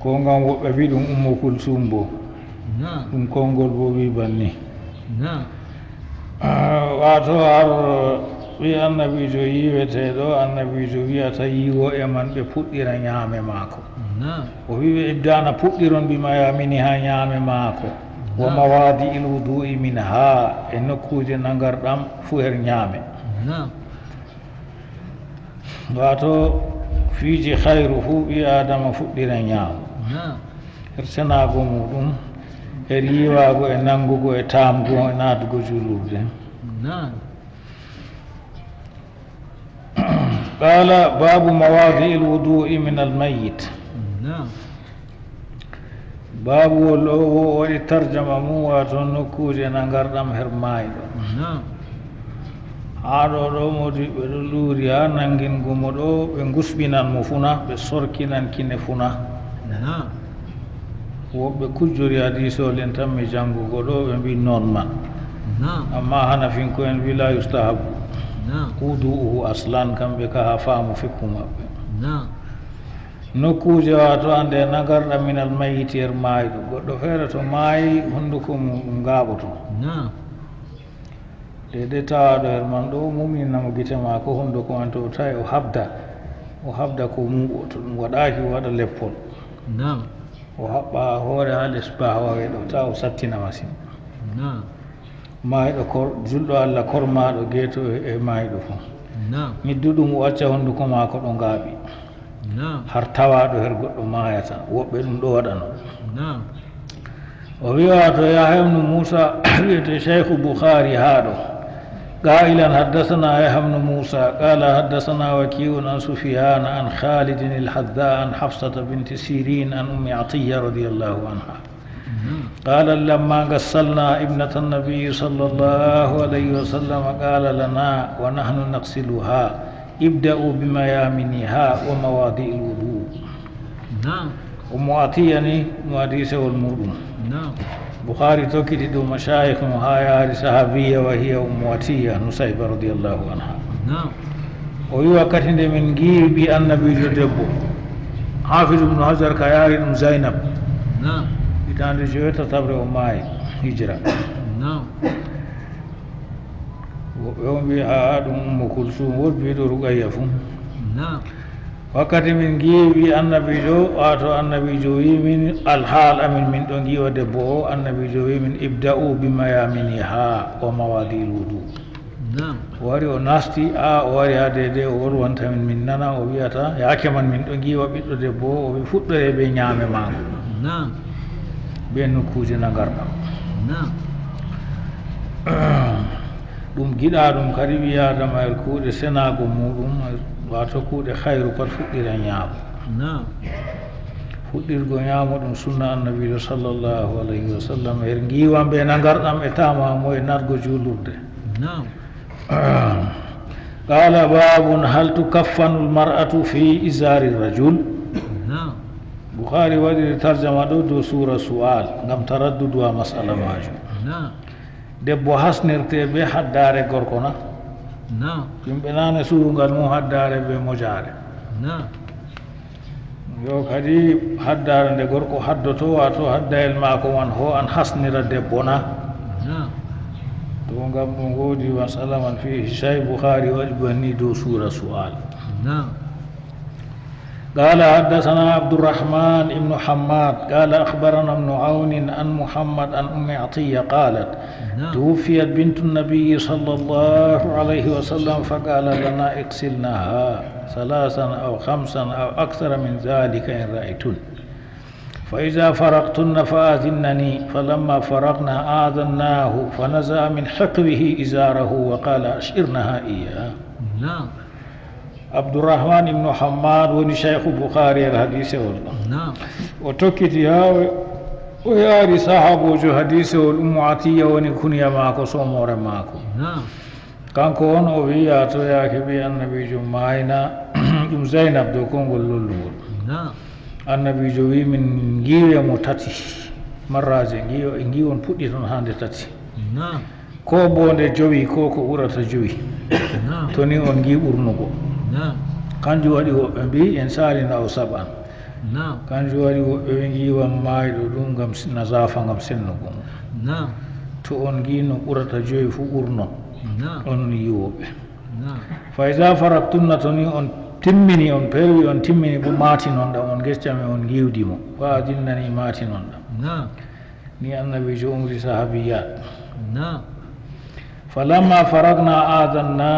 ko ngam woɓɓe wi ɗum ummu kulsum bo ɗum konngol bo wi banni wato har wi annabijo yiweteɗo annabijo wiyata yiwo e man ɓe puɗɗira ñaame maako o wi ɓe iddana puɗɗiron bima yamini ha ñaame maako wa mawadi il wudu'i min ha e nokkuje nagarɗam fuu her ñaame wato fiiji hayru fuu ɓi adama fuɗɗira ñaamo her senago muɗum her yiwago e nangugo e tamgo e natugo julurde qala babu mawadi il wudu'i min almayit babu wol o waɗi tarjama mum wato nokkuje nagarɗam her mayɗo ha ɗo ɗo modi ɓeɗo luuri ha nangingumo ɗo ɓe gusɓinan mo funa ɓe sorkinan kine funa woɓɓe kujjori hadisol en tan mi janngugo ɗo ɓe mbi noon man amma hanafinko en wi la yustahabu wudu'uhu aslan kamɓe ka ha faamu fikku maɓɓe nokkuje wato ande nagarɗam minal mayiti her maayɗo goɗɗo feere to maayi hunnduko mum ɗum ngaaɓoto dede tawaɗo her man ɗo muminamo gite ma ko hunnduko man to tawi o habda ko muɓo to ɗum waɗaki waɗa leppol o haɓɓa hoore ha les bawawe ɗo ta o sattina masine maayɗo julɗo allah kormaɗo geeto e maayɗo fo ñidduɗum o acca hunnduko maako ɗo ngaaɓi har tawaɗo her goɗɗo maayata woɓɓe ɗum ɗo waɗano o wiwa to yahya ibnu moussa wiyete cheikhu boukhari haɗo قائلا حدثنا يحيى بن موسى قال حدثنا وكيع عن سفيان عن خالد الحذاء عن حفصة بنت سيرين عن أم عطية رضي الله عنها قال لما غسلنا ابنة النبي صلى الله عليه وسلم قال لنا ونحن نغسلها ابدأوا بميامنها ومواضع الوضوء أم عطية حديث والمؤمن بخاري توكيد دو مشايخ مهايا صحابية وهي أم عطية نسيبة رضي الله عنها ويوا كتند من جيب النبي دبو حافظ ابن حجر كياري زينب إتان جويتا تبرئ ماي هجرة ويوم بها أم كلثوم والبيد رقية wakkati min giiwi annabijo wato annabijo wi min alhaal amin min ɗo giiwa debbo o annabijo wi min ibda'u bimayaminiha wa mawadil wudu o wari o nasti o wari ha dede o wolwantamin min nana o wiyata yaake man min ɗo giiwa ɓiɗɗo debbo o wi fuɗɗore ɓe ñaame maako ɓe nokkuje nagarɗam ɗum giɗa ɗum kadi wiyadama er kuuɗe senago muɗum wato kuuɗe hayru pat fuɗɗira ñaamo fuɗɗirgo ñaamo ɗum sunna annabijo sallllahu alayhi wa sallam her giwan ɓe nagarɗam e tamamo e natgo julurde qala babun hal tukaffanu lmar'atu fi isari rajul boukhari waɗiri tarjama ɗo dow sura sual gam taraddudu ha masala majum debbo hasnirte ɓe haddare gorko na yimɓe nane surungal mum haddare ɓe mojare yo kadi haddare nde gorko haddoto wato haddayel maako man ho an hasnira debbo na to gam ɗum woodi masala man fi shay boukhari waɗi banni dow sura sual قال حدثنا عبد الرحمن بن حماد قال أخبرنا ابن عون عن محمد عن أم عطية قالت توفيت بنت النبي صلى الله عليه وسلم فقال لنا اغسلناها 3 أو 5 أو أكثر من ذلك إن رأيتن فإذا فرغتن فآذنني فلما فرغنا آذناه فنزع من حقبه إزاره وقال أشئرنها إياه عبد الرحمن بن حماد وني شيخ البخاري الحديث والله نعم وتوكيتي وياري صاحب جو حديث والأم عطية وني كنيا ماكو صومور ماكو نعم كان كون ويا تو يا كبي النبي جو ماينا زينب دو كونغول لولو نعم النبي جو من غيو متاتي مرازي غيو on puddi ton hande tati نعم ko bonde jowi ko ko urata jowi نعم toni on gi burnugo نعم kanju wadi wobbe bi en salina o saban نعم kanju wadi wobbe be giwa maydo dum gam nazafa gam sennugo نعم to on gi no urata jowi fu urno نعم on yiwobe نعم fa iza farattunna toni on timmini on perwi on timmini bu mati non da on gestame on giwdimo wa dinnani mati non da نعم ni annabi jo umri sahabiyat نعم فلما فرغنا آذنا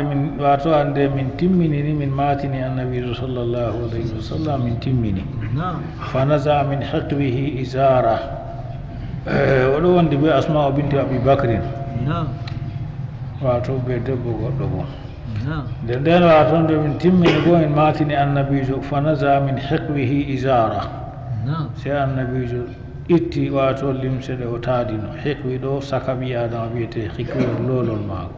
من واتو عند من تمني من ماتني النبي صلى الله عليه وسلم من تمني نعم فنزع من حقوه إزارة ولو عند بأسماء بنت أبي بكر نعم واتو بدبو غدبو نعم دندن واتو من تمني بوين ماتني النبي فنزع من حقوه إزارة نعم سي النبي itti wato limsede o taadino hekwi ɗo sakabi adama wiyete hikwi lolol maako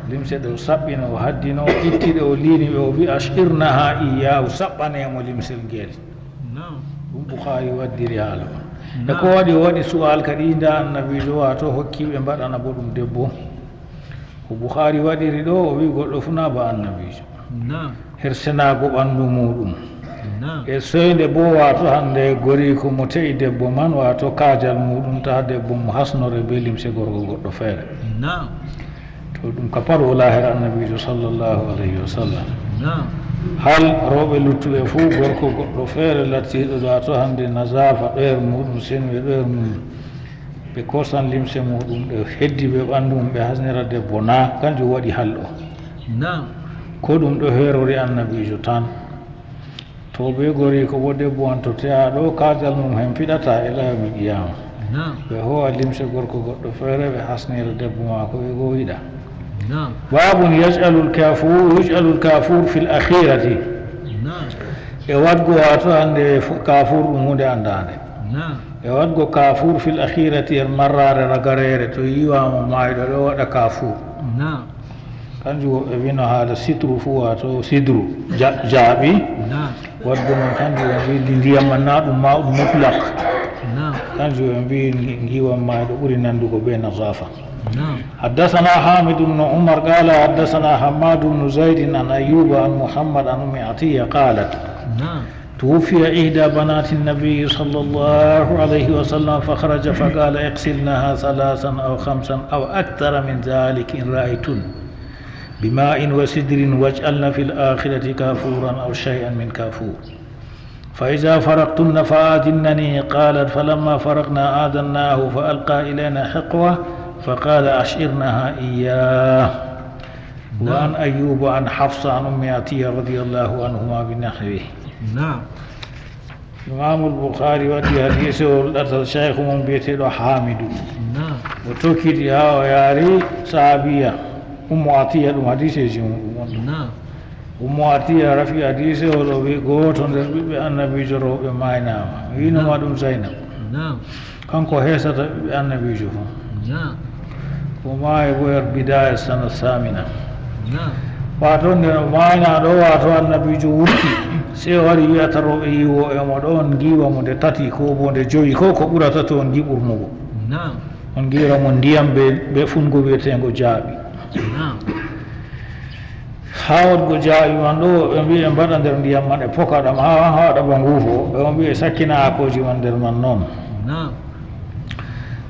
limsede o saɓɓino o haddino o ittiɗe o liini ɓe o wi ashirnaha iyahu saɓɓanemo limsel ngel ɗum bouhari waddiri haala e ko waɗi o waɗi su'al kadi nda annabijo wato hokkiɓe mbaɗana bo ɗum debbo ko bouhari waɗiri ɗo o wi goɗɗo funa ba annabijo hersenago ɓandu muɗum e soyde bo wato hande gori ko mo te'i debbo man wato kaajal muɗum ta debbo mo hasnore be limse gorko goɗɗo feere to ɗum ka par wala her annabijo sallllahu alayhi wa sallam hal rewɓe luttuɓe fuu gorko goɗɗo feere lattiɗo wato hande nasafa ɗoyer muɗum senwe ɗoyer mum ɓe kosan limse muɗum ɗe heddi ɓe ɓandu mum ɓe hasnira debbo na kanjum waɗi halɗo ko ɗum ɗo herori annabijo tan to be gori ko bo debbo an to teya ɗo kaajal mum hen fiɗata ila yawmi qiyama ɓe howa limse gorko goɗɗo feere ɓe hasnira debbo maako ɓe go yiɗa babun yajalu lkafur fi l akhirati e wadgo wato hande kafur ɗum hunde andade e wadgo kafur fi l akhirati en marrare ragarere to yiwama mayɗo ɗo waɗa kafur kanjum woɓɓe wino haala sitru fuu wato sidru jaaɓi wadgo noon kanjum en mbi ndiyam man na ɗum ma ɗum mutlak kanjum en mbi giwam ma ɗo ɓuri nandugo ɓe nasafa حدثنا حامد بن عمر قال حدثنا حماد بن زيد عن أيوب عن محمد عن أم عطية قالت توفي إحدى بنات النبي صلى الله عليه وسلم فخرج فقال اغسلنها 3 أو 5 أو أكثر من ذلك إن رأيتن بماء وسدر واجعلن في الآخرة كافورا أو شيئا من كافور فإذا فرقتن فآذنني قالت فلما فرقنا آذناه فألقى إلينا حقوة فقال أشعرنها إياه وعن أيوب عن حفصة عن أم عطية رضي الله عنهما بنحوه إمام البخاري ودي حديثه الشيخ من بيته حامد وتوكيد يا وياري صحابية أم عطية ɗum hadise mum ummu atiya rafi hadise o wi goto nder ɓiɓɓe annabijo rewɓe maynama winoma ɗum zaynab kanko heesata ɓiɓɓe annabijo fo o maayi bo yer bidaya sana samina wato nde no mayna ɗo wato annabijo wurti se wari wiyata rewɓe yiwo emo ɗon giwa mo nde tati ko bo nde joyi ko ko ɓurata to on giɓurnugo on giwra mo ndiyam ɓe fungo wiyetego jaaɓi ha wadgo jaaɓi man ɗo ɓe mbi ɓe mbaɗa nder ndiyam man e pokaɗam ha waɗa ba nguufo ɓe mbi ɓe sakkina hakoji man nder man noon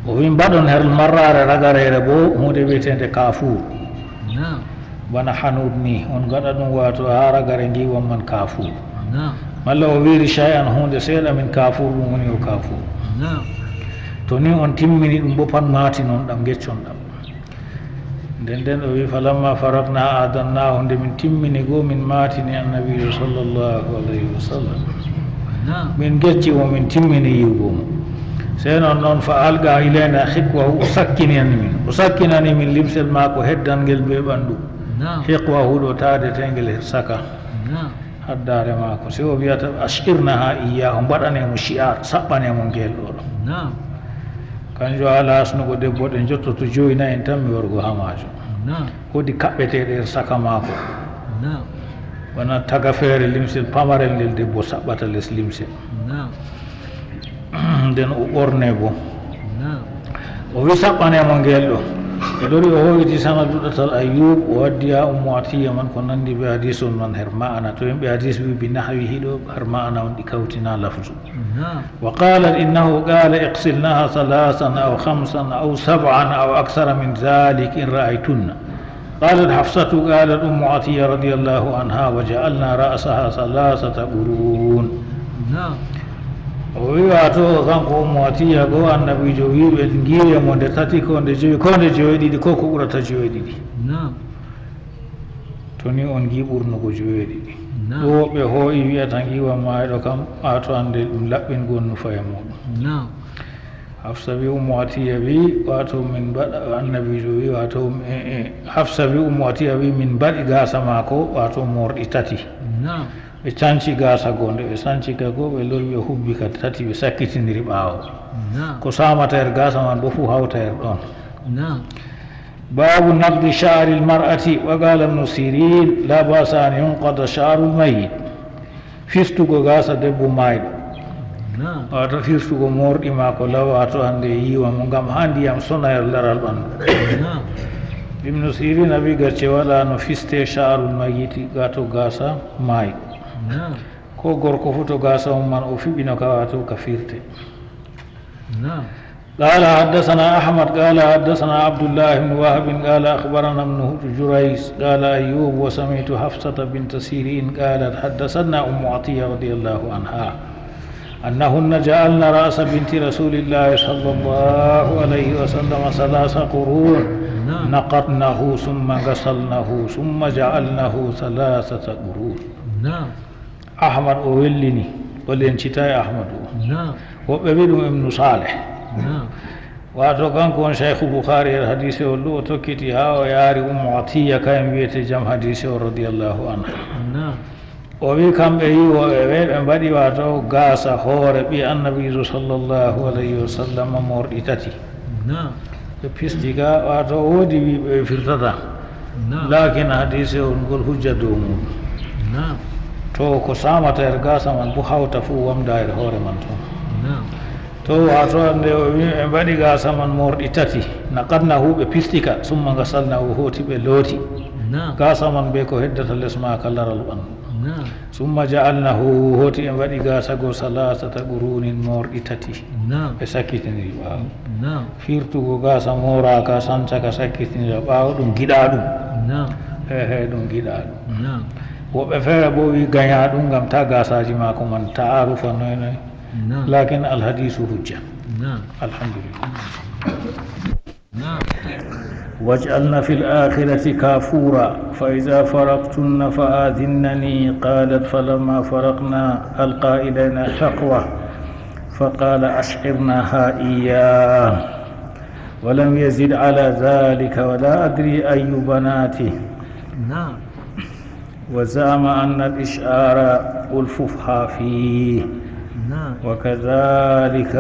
o wi mbaɗon her marrare ragarere bo hunde wiyetede kafur bana hanud ni on gaɗa ɗum wato ha ragare giwan man kafur malla o wiri shay an hunde seeɗa min kafur ɗum woni o kafur to ni on timmini ɗum bo pat maati noon ɗam geccon ɗam nden o wi falamma farakna adannahu nde min timmini goo min maatini annabijo sallllahu alayhi wa sallam min gecci o min timmini yiwgo mo sey noon noon fa alga ilayna hikwahu o sakkinani min limsel maako heddangel be ɓanndu hiqwahu ɗo taadetengel saka haddare maako si o wiyata ashirnaha iyahu mbaɗanemo shi'ar saɓɓanemo ngel ɗo ɗo kanjum ala asnugo debbo ɗe jottoto joyina en tan mi wargo ha maajo woodi kaɓɓeteɗe saka maako wona taga feere limsel pamarel ngel debbo saɓɓata less limse nden o ɓorne bo o wi saɓɓanemo ngel ɗo e ɗori o hoyti sanadu ɗatal Ayyub o waddi ha Ummu Atiya man ko nandi ɓe hadis on man her ma'ana to yimɓe hadis wi bi nahwihi ɗo her ma'ana on ɗi kawtina lafzu wa qalat innahu qala iqsilnaha thalathan aw khamsan aw sab'an aw akthara min dhalik in ra'aytunna qalat Hafsatu qalat Ummu Atiya radiyallahu anha wa ja'alna ra'saha thalathata qurun o wi wato kanko Ummu Atiya ko annabijo wiɓe giiremo nde tati ko nde joyi ko nde joyiɗiɗi ko ko ɓurata joyiɗiɗi to ni on gi ɓurnugo joyiɗiɗi ɗo woɓɓe hooyi wiyata giwa maɗo kam ato ande ɗum laɓɓingon nufa e muɗum Hafsa wi Ummu Atiya wi wato min mbaɗa annabijo wi wato Hafsa wi Ummu Atiya wi min mbaɗi gasa mako wato morɗi tati ɓe canci gasa goo nde ɓe sanci ka goo ɓe lori ɓe hubbi ka tati ɓe sakkitidiri ɓaawo ko samata her gasa man bo fuu hawta her ɗon babu naqdi sha'ri lmar'ati wa qala ibnu sirin la basa an yunqada sha'ru lmayit fistugo gasa debbo mayɗo wato fistugo morɗi mako law wato hande yiwa mo ngam ha ndiyam sona her laral ɓandu ibnu sirin abi gacce waɗa no fiste sha'ru lmayiti gato gasa mayɗo ko gorko fu to gasa mum man o fiɓino ka wato ka firte قال حدثنا أحمد قال حدثنا عبد الله بن وهب قال أخبرنا ابن جريس قال أيوب وسمعت حفصة بنت سيرين قالت حدثنا أم عطية رضي الله عنها أنهن جعلن رأس بنت رسول الله صلى الله عليه وسلم 3 قرون نقضنه ثم غسلنه ثم جعلنه 3 قرون أحمد أولني ولين شتاي أحمد وبيدو ابن صالح wato kanko on cheikhu boukhari er hadise o ɗo o tokkiti ha o yaari Ummu Atiya kayen wiyete jaam hadise o radiallahu anha o wi kamɓe yiwoɓe ɓe ɓe mbaɗi wato gasa hoore ɓi annabijo sallllahu alayhi wa sallam morɗi tati ɓe pisti ka wato woodi wiɓe firtata lakin hadise o ngol hujja dow muɗum to ko samata her gasa man bo hawta fuu wamda her hoore man toon to wato ande o wi ɓe mbaɗi gasa man morɗi tati naqadnahu ɓe pistika summa gasalnahu hooti ɓe looti gasa man be ko heddata less maka laral ɓandu summa ja'alnahu hooti ɓe mbaɗi gasa go 3 qurunin morɗi tati ɓe sakkitiniri ɓaawo firtugo gasa moraka sancaka sakkitinira ɓaawo ɗum giɗa ɗum he ɗum giɗa ɗum woɓɓe feere bo wi gaña ɗum gam ta gasaji mako man ta'arufa noy لكن الحديث حجة الحمد لله واجعلنا في الآخرة كافورا فإذا فرقتن فآذنني قالت فلما فرقنا ألقى إلينا شقوة فقال أشعرناها إياه ولم يزد على ذلك ولا أدري أي بناته وزعم أن الإشعار الففها فيه وكذلك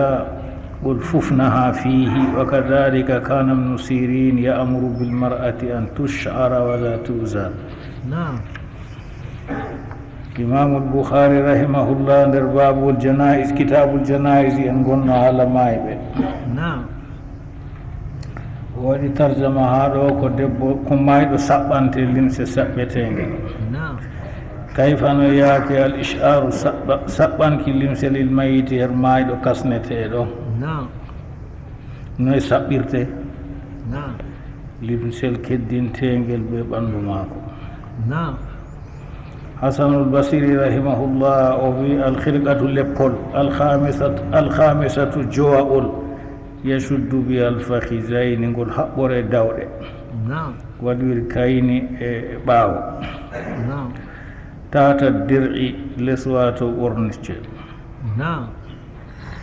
الففنها فيه وكذلك كان ابن سيرين يأمر بالمرأة أن تشعر ولا تؤذى إمام البخاري رحمه الله در باب الجنائز كتاب الجنائز أن قلنا على مايبه ودي ترجمة هذا كدب كمايدو سبانتي لمس سبتين كيف أن يأتي الإشعار سبان كلمس للميت يرمايدو كسنتيدو نوي سبيرتي لمس الكدين تينجل ببندو ماكو حسن البصري رحمه الله وفي الخلقة لبول الخامسة جوال يشد بها الفخذين نقول حقور داود ودير كايني باو تحت الدرع لسواتو ورنشي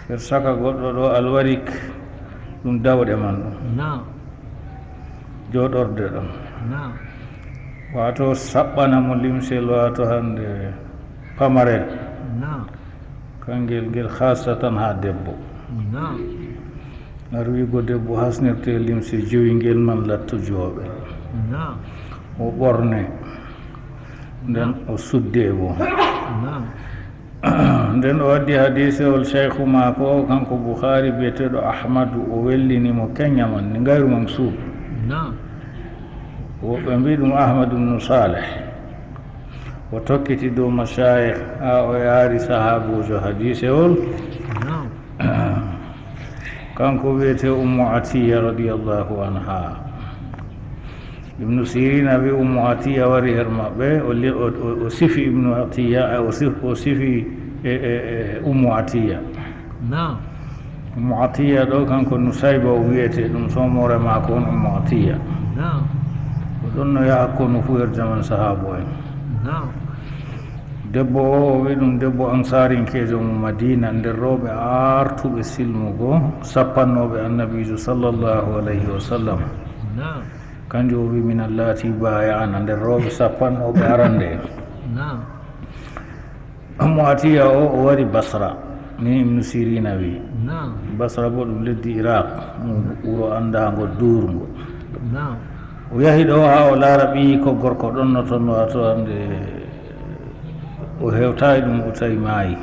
فرساكا قدرو الوريك دون داود من جود أردر wato saɓɓanamo limsel wato hande pamarel نعم kangel ngel hasatan ha debbo نعم ar wigo debbo hasnirte limse joyingel man lattojoɓe نعم o ɓorne nden o sudde bo نعم nden o waddi hadisewol cheikhu mako o kanko bouhari biyeteɗo ahmadu o wellinimo keñaman ni ngayru mansoub نعم woɓe mbi ɗum ahmadu bnu saleh o tokkiti dow mashayikh ha o yaari sahabujo hadisewol نعم kanko wiyete ummu atiya radiallahu anha ibnu sirina wi ummu atiya wari her maɓɓe o sifi ibnu atiya o sifi ummu atiya نعم ummu atiya ɗo kanko nusayba o wiyete ɗum somore mako on ummu atiya نعم o ɗon no yaha kono fu her jaman sahabu en نعم debbo o wi ɗum debbo ansarinkejo mo madina nder rewɓe artuɓe silmugo sappannoɓe annabijo sallllahu alayhi wa sallam نعم kanjum o wi min allati bayana nder rewɓe sappannoɓe arande نعم ummu atiya o wari basra ni ibnu sirina wi نعم basra bo ɗum leddi iraq wuro andago durgo نعم o yahi ɗo ha o laara ɓi ko gorko ɗon no toon wato hande o hewtayi ɗum o tawi maayi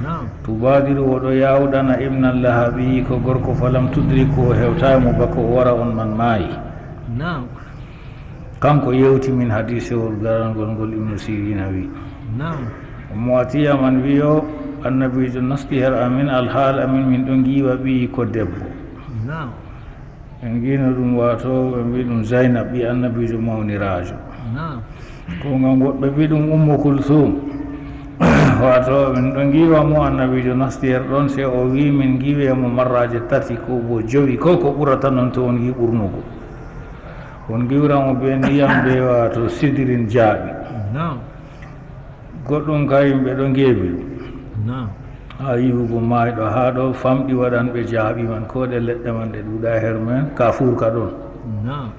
نعم tubadiru oɗo yawɗana ibnallaha ɓi ko gorko falam tudriku o hewtayimo bako o wara on man maayi نعم kanko yewti min hadisewol garangol ngol ibnu sirina wi نعم mo atiya man wiyo annabijo nasti her amin alhaal amin min ɗo giiwa ɓi ko debbo نعم en gino ɗum wato ɓe mbi ɗum zaynab ɓi annabijo mawnirajo نعم ko ngam woɓɓe mbi ɗum ummu kulsum wato min ɗo giiwa mo annabijo nasti her ɗon se o wi min giwemo marraje tati ko bo jowi ko ko ɓurata noon to on gi ɓurnugo on giwramo ɓe ndiyam ɓe wato sidirin jaaɓi نعم goɗɗum ka yimɓe ɗo ngeewi ɗum نعم ha yiwugo mayɗo ha ɗo famɗi waɗanɓe jaaɓi man ko ɗe leɗɗe man ɗe ɗuuɗa her men ka fuurka ɗon نعم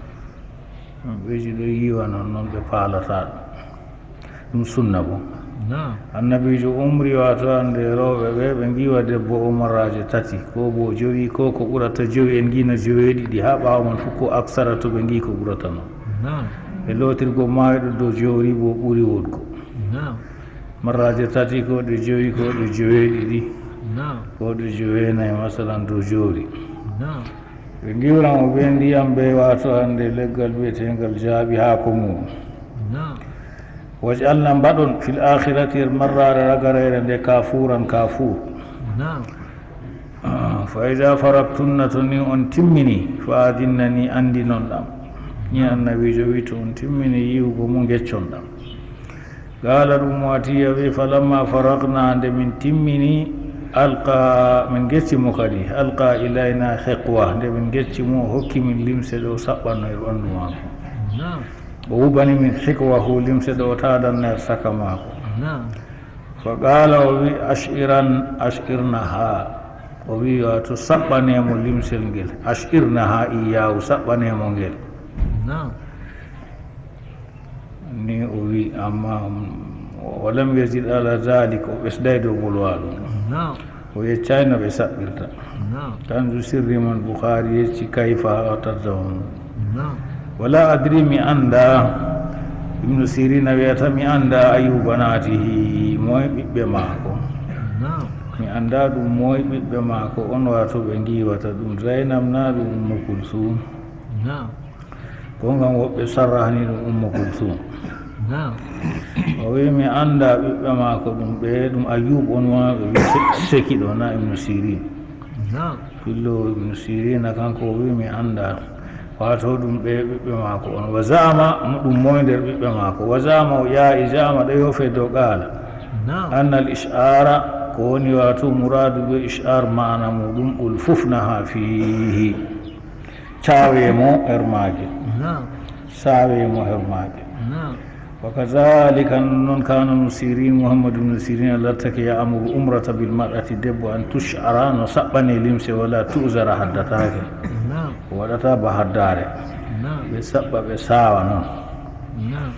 ɓeji ɗo yiwa noon noon ɓe paalata ɗum sunna bo نعم annabijo umri wato hande rewɓe ɓe ɓe giwa debbo o marraje tati ko bo jowi ko ko ɓurata jowi en gina joweeɗiɗi ha ɓaawa man fof ko aksara to ɓe gi ko ɓurata noon نعم ɓe lootirgo mayɗo dow jowri bo ɓuri wodgo نعم marraje tati ko ɗe jowi ko ɗe joweeɗiɗi نعم ko ɗe joweenayi masalan dow jowri نعم ɓe giwramo ɓe ndiyam ɓe wato hande leggal wiyetengal jaaɓi ha ko mum نعم wajalna mbaɗon fil akhirati er marrare ragarere nde kafuran kafur نعم fa ida farabtunna to ni on timmini fa adinnani andinon ɗam ni annabijo wi to on timmini yiwugo mo geccon ɗam qala ɗum watiya wi falamma faragna nde min timmini alqa min geccimo kadi alqa ilayna heqwa nde min geccimo hokki min limse ɗo saɓɓanno e ɓanndu maako نعم o wubani min hikwahu limse ɗo tadanner saka maako نعم fa qala o wi ashirnaha o wi wato saɓɓanemo limsel ngel ashirnaha iyahu saɓɓanemo ngel نعم ni o wi amma walam yazid ala dalik o ɓesday dow bolwa ɗum نعم o yeccay no ɓe saɓɓirta نعم kanjum sirri man bouhari yecci kayfa tarjama نعم wala adri mi anda ibnu sirina wiyata mi anda ayubanatihi moye ɓiɓɓe maako نعم mi anda ɗum moye ɓiɓɓe maako on wato ɓe giwata ɗum zaynab na ɗum ummu kulsum نعم ko ngam woɓɓe sarrahani ɗum ummu kulsum نعم o wi mi anda ɓiɓɓe maako ɗum ɓe ɗum ayub on wona ɓe wi seki ɗo na ibnu sirin نعم fillo ibnu sirina kanko o wi mi anda wato ɗum ɓe ɓiɓɓe maako on wa zama ɗum moye nder ɓiɓɓe maako wa zama o ƴaayi zama ɗo yofe dow qaala نعم anna al ishara ko woni wato muradu be ishar mana muɗum ɓul fufnaha fihi cawemo her maaje نعم sawemo her maaje نعم وكذلك نون كان نسيرين محمد بن سيرين لاتك يأمر أمرة بالمرأة دب أن تشعر نصبني لمس ولا تؤزر حدتاك نعم ولا تابع حداري نعم بسبب ساوى نون نعم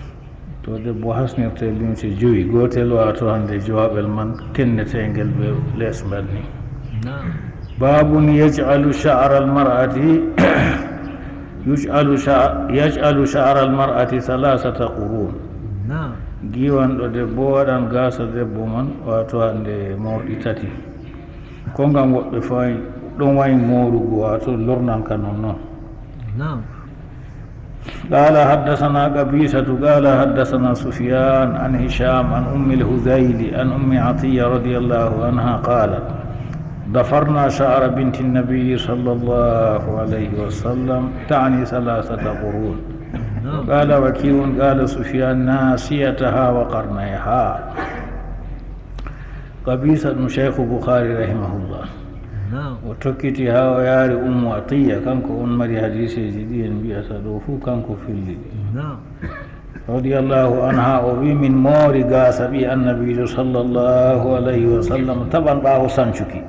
to debbo hasnirte limce joyi gotel wato hande jawabel man kennetengel ɓe lees mbal ni نعم babun yaj'alu sha'ra almar'ati yaj'alu sha'ra almar'ati thalathata qurun نعم giwanɗo debbo waɗan gasa debbo man wato hande morɗi tati ko ngam woɓɓe fayi ɗon wayi morugo wato lornan ka nonnon نعم قال حدثنا قبيصة قال حدثنا سفيان عن هشام عن أم الهذيل عن أم عطية رضي الله عنها قالت ضفرنا شعر بنت النبي صلى الله عليه وسلم تعني 3 قرون قال وكيع قال سفيان ناسيتها وقرنيها قبيصة شيخ بخاري رحمه الله وتكتي ها وياري أم عطية كانكو مري حديث جديد بأسدوفو كانكو في الليل رضي الله عنها وبي من موري قاس بي النبي صلى الله عليه وسلم طبعا باهو سانشكي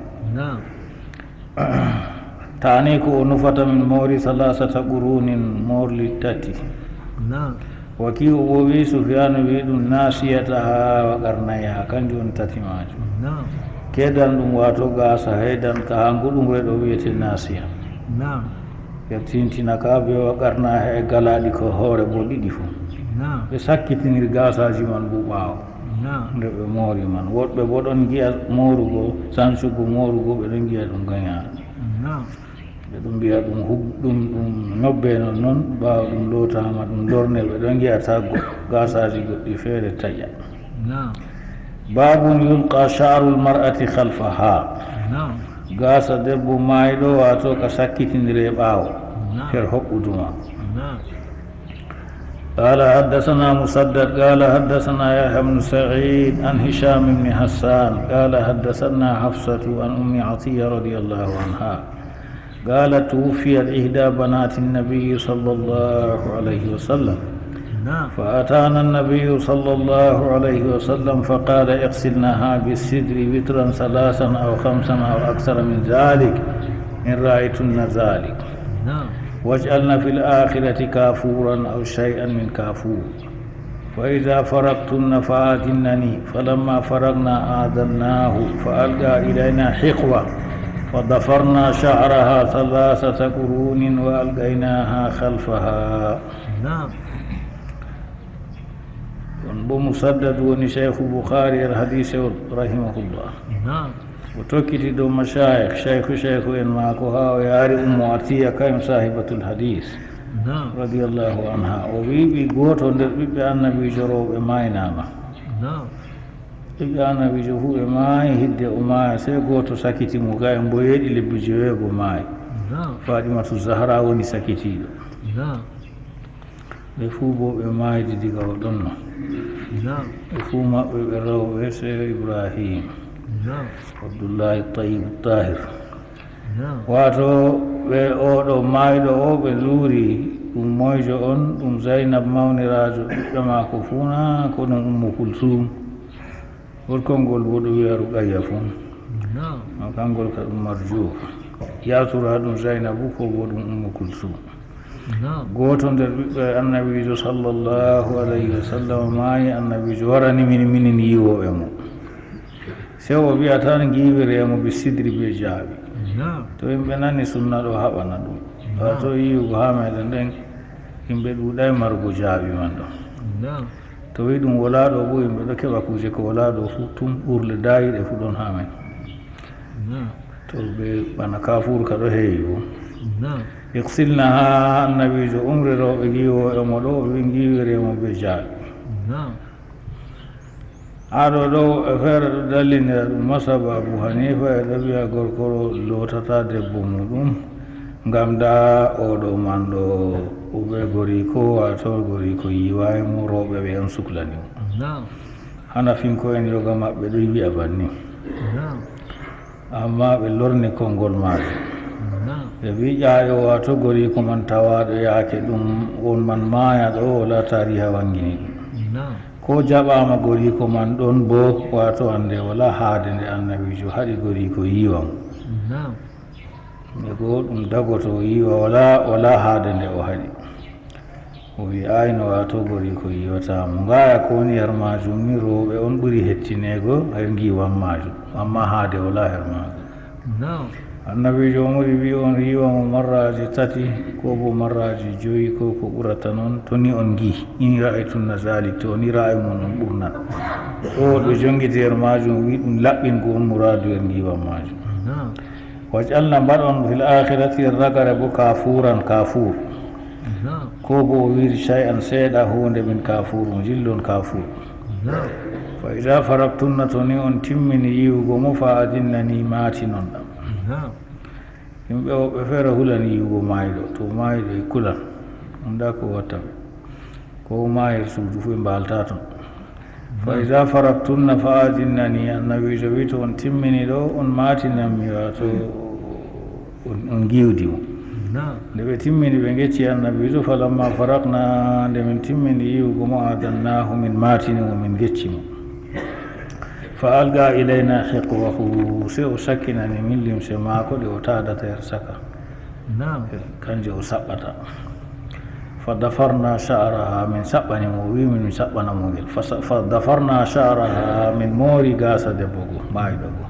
تعنيكو نفت من موري 3 قرون مور للتاتي وكي وبي سفيان بيد ناسيتها وقرنيها كانجون تاتي ماجو kedan ɗum wato gasa haydan ka hangu ɗum reɗo wiyete nasiya ɓe tintina ka ɓe waɗarna he galaɗi ko hoore bo ɗiɗi fo ɓe sakkitinir gasaji man bo ɓaawo nde ɓe moori man woɗɓe bo ɗon giya morugo sansugo morugo ɓe ɗon giya ɗum gañaɗo ɓe ɗum mbiya ɗum ɗum ñobbe non noon ɓaawa ɗum lotama ɗum lornel ɓe ɗon giyata gasaji goɗɗi feere taƴa باب يلقى شعر المرأة خلفها غاسا دبو مايدو واتو كسكتندري باو كر حقودما قال حدثنا مسدد قال حدثنا يحيى بن سعيد عن هشام بن حسان قال حدثنا حفصة عن أم عطية رضي الله عنها قالت توفيت إحدى بنات النبي صلى الله عليه وسلم فأتانا النبي صلى الله عليه وسلم فقال اغسلنها بالسدر وترا 3 أو 5 أو أكثر من ذلك إن رأيتن ذلك واجعلن في الآخرة كافورا أو شيئا من كافور فإذا فرغتن فآتنني فلما فرغنا آذناه فألقى إلينا حقوة فضفرنا شعرها 3 قرون وألقيناها خلفها بمسدد وني شيخ بخاري الحديث رحمه الله وتوكيتي دو مشايخ شيخ إن ماكو ها وياري أم عطية كايم صاحبة الحديث رضي الله عنها وبيبي قوتو بيبي النبي جروب إماي ناما بيبي النبي جهو إماي هد أماي سي قوتو ساكتي مغايم بويد اللي بجويب أماي فاطمة الزهراء وني ساكتي ɓe fuu bo ɓe maaydi diga o ɗon no ɓe fuu maɓɓe ɓe rewɓe seyo ibrahim abdoullahi tayibu tahir wato ɓe oɗo maayɗo o ɓe luuri ɗum moyjo on ɗum zaynab mawnirajo ɓiɓɓe maako fuuna ko ɗum ummu kulsum gorkol ngol bo ɗo wiya ruqayya fuu o kangol ka ɗum marjouf yatura ɗum zaynabu ko bo ɗum ummu kulsum goto nder ɓiɓɓe annabijo sallllahu alayhi wa sallam maayi annabijo warani minin yiwoɓe mo sew o wiya tan giwiremo bi sidri be jaaɓi to yimɓe nani sunna ɗo haɓana ɗum wato yiwugo ha meɗen ɗen yimɓe ɗuuɗay marugo jaaɓi man ɗo to wi ɗum wala ɗo bo yimɓe ɗo keɓa kuje ko wala ɗo fu tum ɓurle dayiɗe fu ɗon ha men to ɓe bana kafur ka ɗo heewi bo iksilnaha annabijo umriroɓe giwoɓemo ɗo ɓe giwiremo be jaaɓi haɗo ɗo e feere ɗo dallindira ɗum masaba abu hanifa e ɗo wiya gorkoro lotata debbo muɗum ngam da oɗo man ɗo ɓe goriko wato goriko yiwayimo rewɓe ɓe en suklani hanafinko en yoga maɓɓe ɗo wiya banni amma ɓe lorni konngol maɓe ɓe wi ƴaaƴo wato goriko man tawaɗo yaake ɗum on man maaya ɗo wala tariha wangini ɗum ko jaɓama goriko man ɗon bo wato hande wala haade nde annabijo haɗi goriko yiwa mo ɓe go ɗum dagoto yiwa wala haade nde o haɗi o wi ayno wato gori ko yiwatamo ngaya ko woni her majum ni rewɓe on ɓuri hettinego hay giwan majum amma haade wala her majum annabijo omori wi on yiwamo marraji tati ko bo marraji joyi ko ko ɓurata noon to ni on gi in ra'aytunna zalik to ni ra'ay mon on ɓurnan ɗo ɗo jongiti her majum wi ɗum laɓɓingo on muradu her giwan majum waj'alna mbaɗon fil akhirati ragare bo kafuran kafur ko bo o wiri shay'an seeɗa hunde min kafur mo jillon kafur fa ida farabtunna to ni on timmini yiwugo mo fa adinnani maati non ɗam yimɓe woɓɓe feere hulani yiwugo maayiɗo to maayiɗo e kulan onda ko watta ɓe ko maayir suudu fu ɓe mbalta toon fa ida farabtunna fa adinnani annabijo wi to on timmini ɗo on maatinanmi wato on giwdi mo nde ɓe timmini ɓe gecci annabijo falamma farakna nde min timmini yiwugo mo adannahu min maatini mo min gecci mo fa alga ilayna hiqwahu se o sakkinani min limse maako ɗe o taadata her saka kanje o saɓɓata fa dafarna sha'raha min saɓɓani mo wimin mi saɓɓana mo ngel fa dafarna sha'raha min moori gasa debbo go maayiɗo go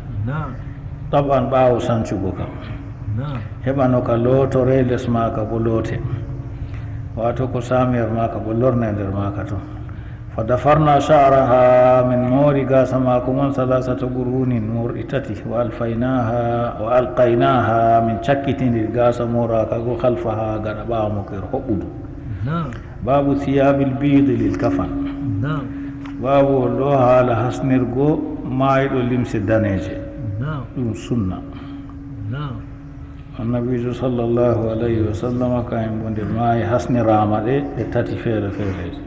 taban ɓaawo sancugo kam heɓano ka lootore les maaka bo loote wato ko saamiyar maaka bo lorne nder maaka to fa dafarna sha'raha min moori gasa maako mon salasata gurunin morɗi tati wa alqaynaha min cakkitindi gasa moraka go halfaha gaɗa ɓaawo mo ker hoɓɓudu babu thiyabil bidi lil kafan babu ɗo haala hasnirgo maayiɗo limse daneje ɗum sunna annabijo sallllahu alayhi wa sallam kayen bo nde maayi hasnirama ɗe tati feere feereje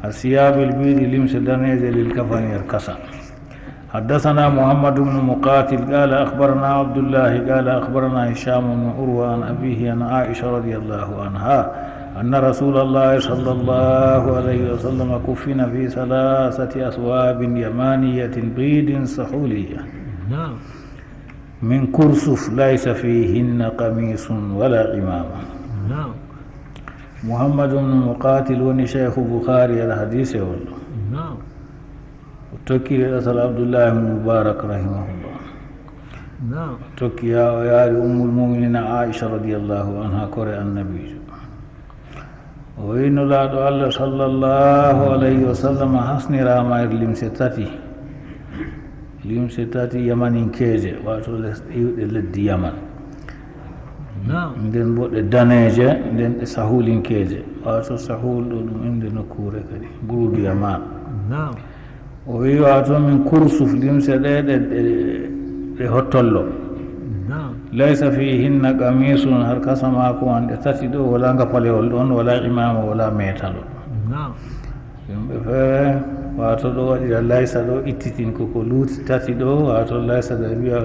asiyabil bidi limse daneje lil kafanir kasa حدثنا محمد بن مقاتل قال أخبرنا عبد الله قال أخبرنا هشام بن عروة عن أبيه عن عائشة رضي الله عنها أن رسول الله صلى الله عليه وسلم كفن في 3 أثواب يمانية بيض سحولية من كرسف ليس فيهن قميص ولا عمامة محمد بن مقاتل وني شيخ بخاري الحديث والله توكي لأسل عبد الله بن مبارك رحمه الله توكي يا أم المؤمنين عائشة رضي الله عنها كوري النبي وإن الله الله صلى الله عليه وسلم حسن راما limsetati yamanin keje wato iwɗe leddi yaman nden bo ɗe daneje nden ɗe sahulinkeje wato sahul ɗo ɗum inde nokkure kadi burudu yaman o wi wato min kursuf limse ɗe ɗe hottollo laysa fihinna qamisun har kasa mako man ɗe tati ɗo wala ngapalewol ɗon wala imama wala metalo yimɓe feere wato ɗo waɗira laysa ɗo ittitin koko luuti tati ɗo wato laysa ɗo wiya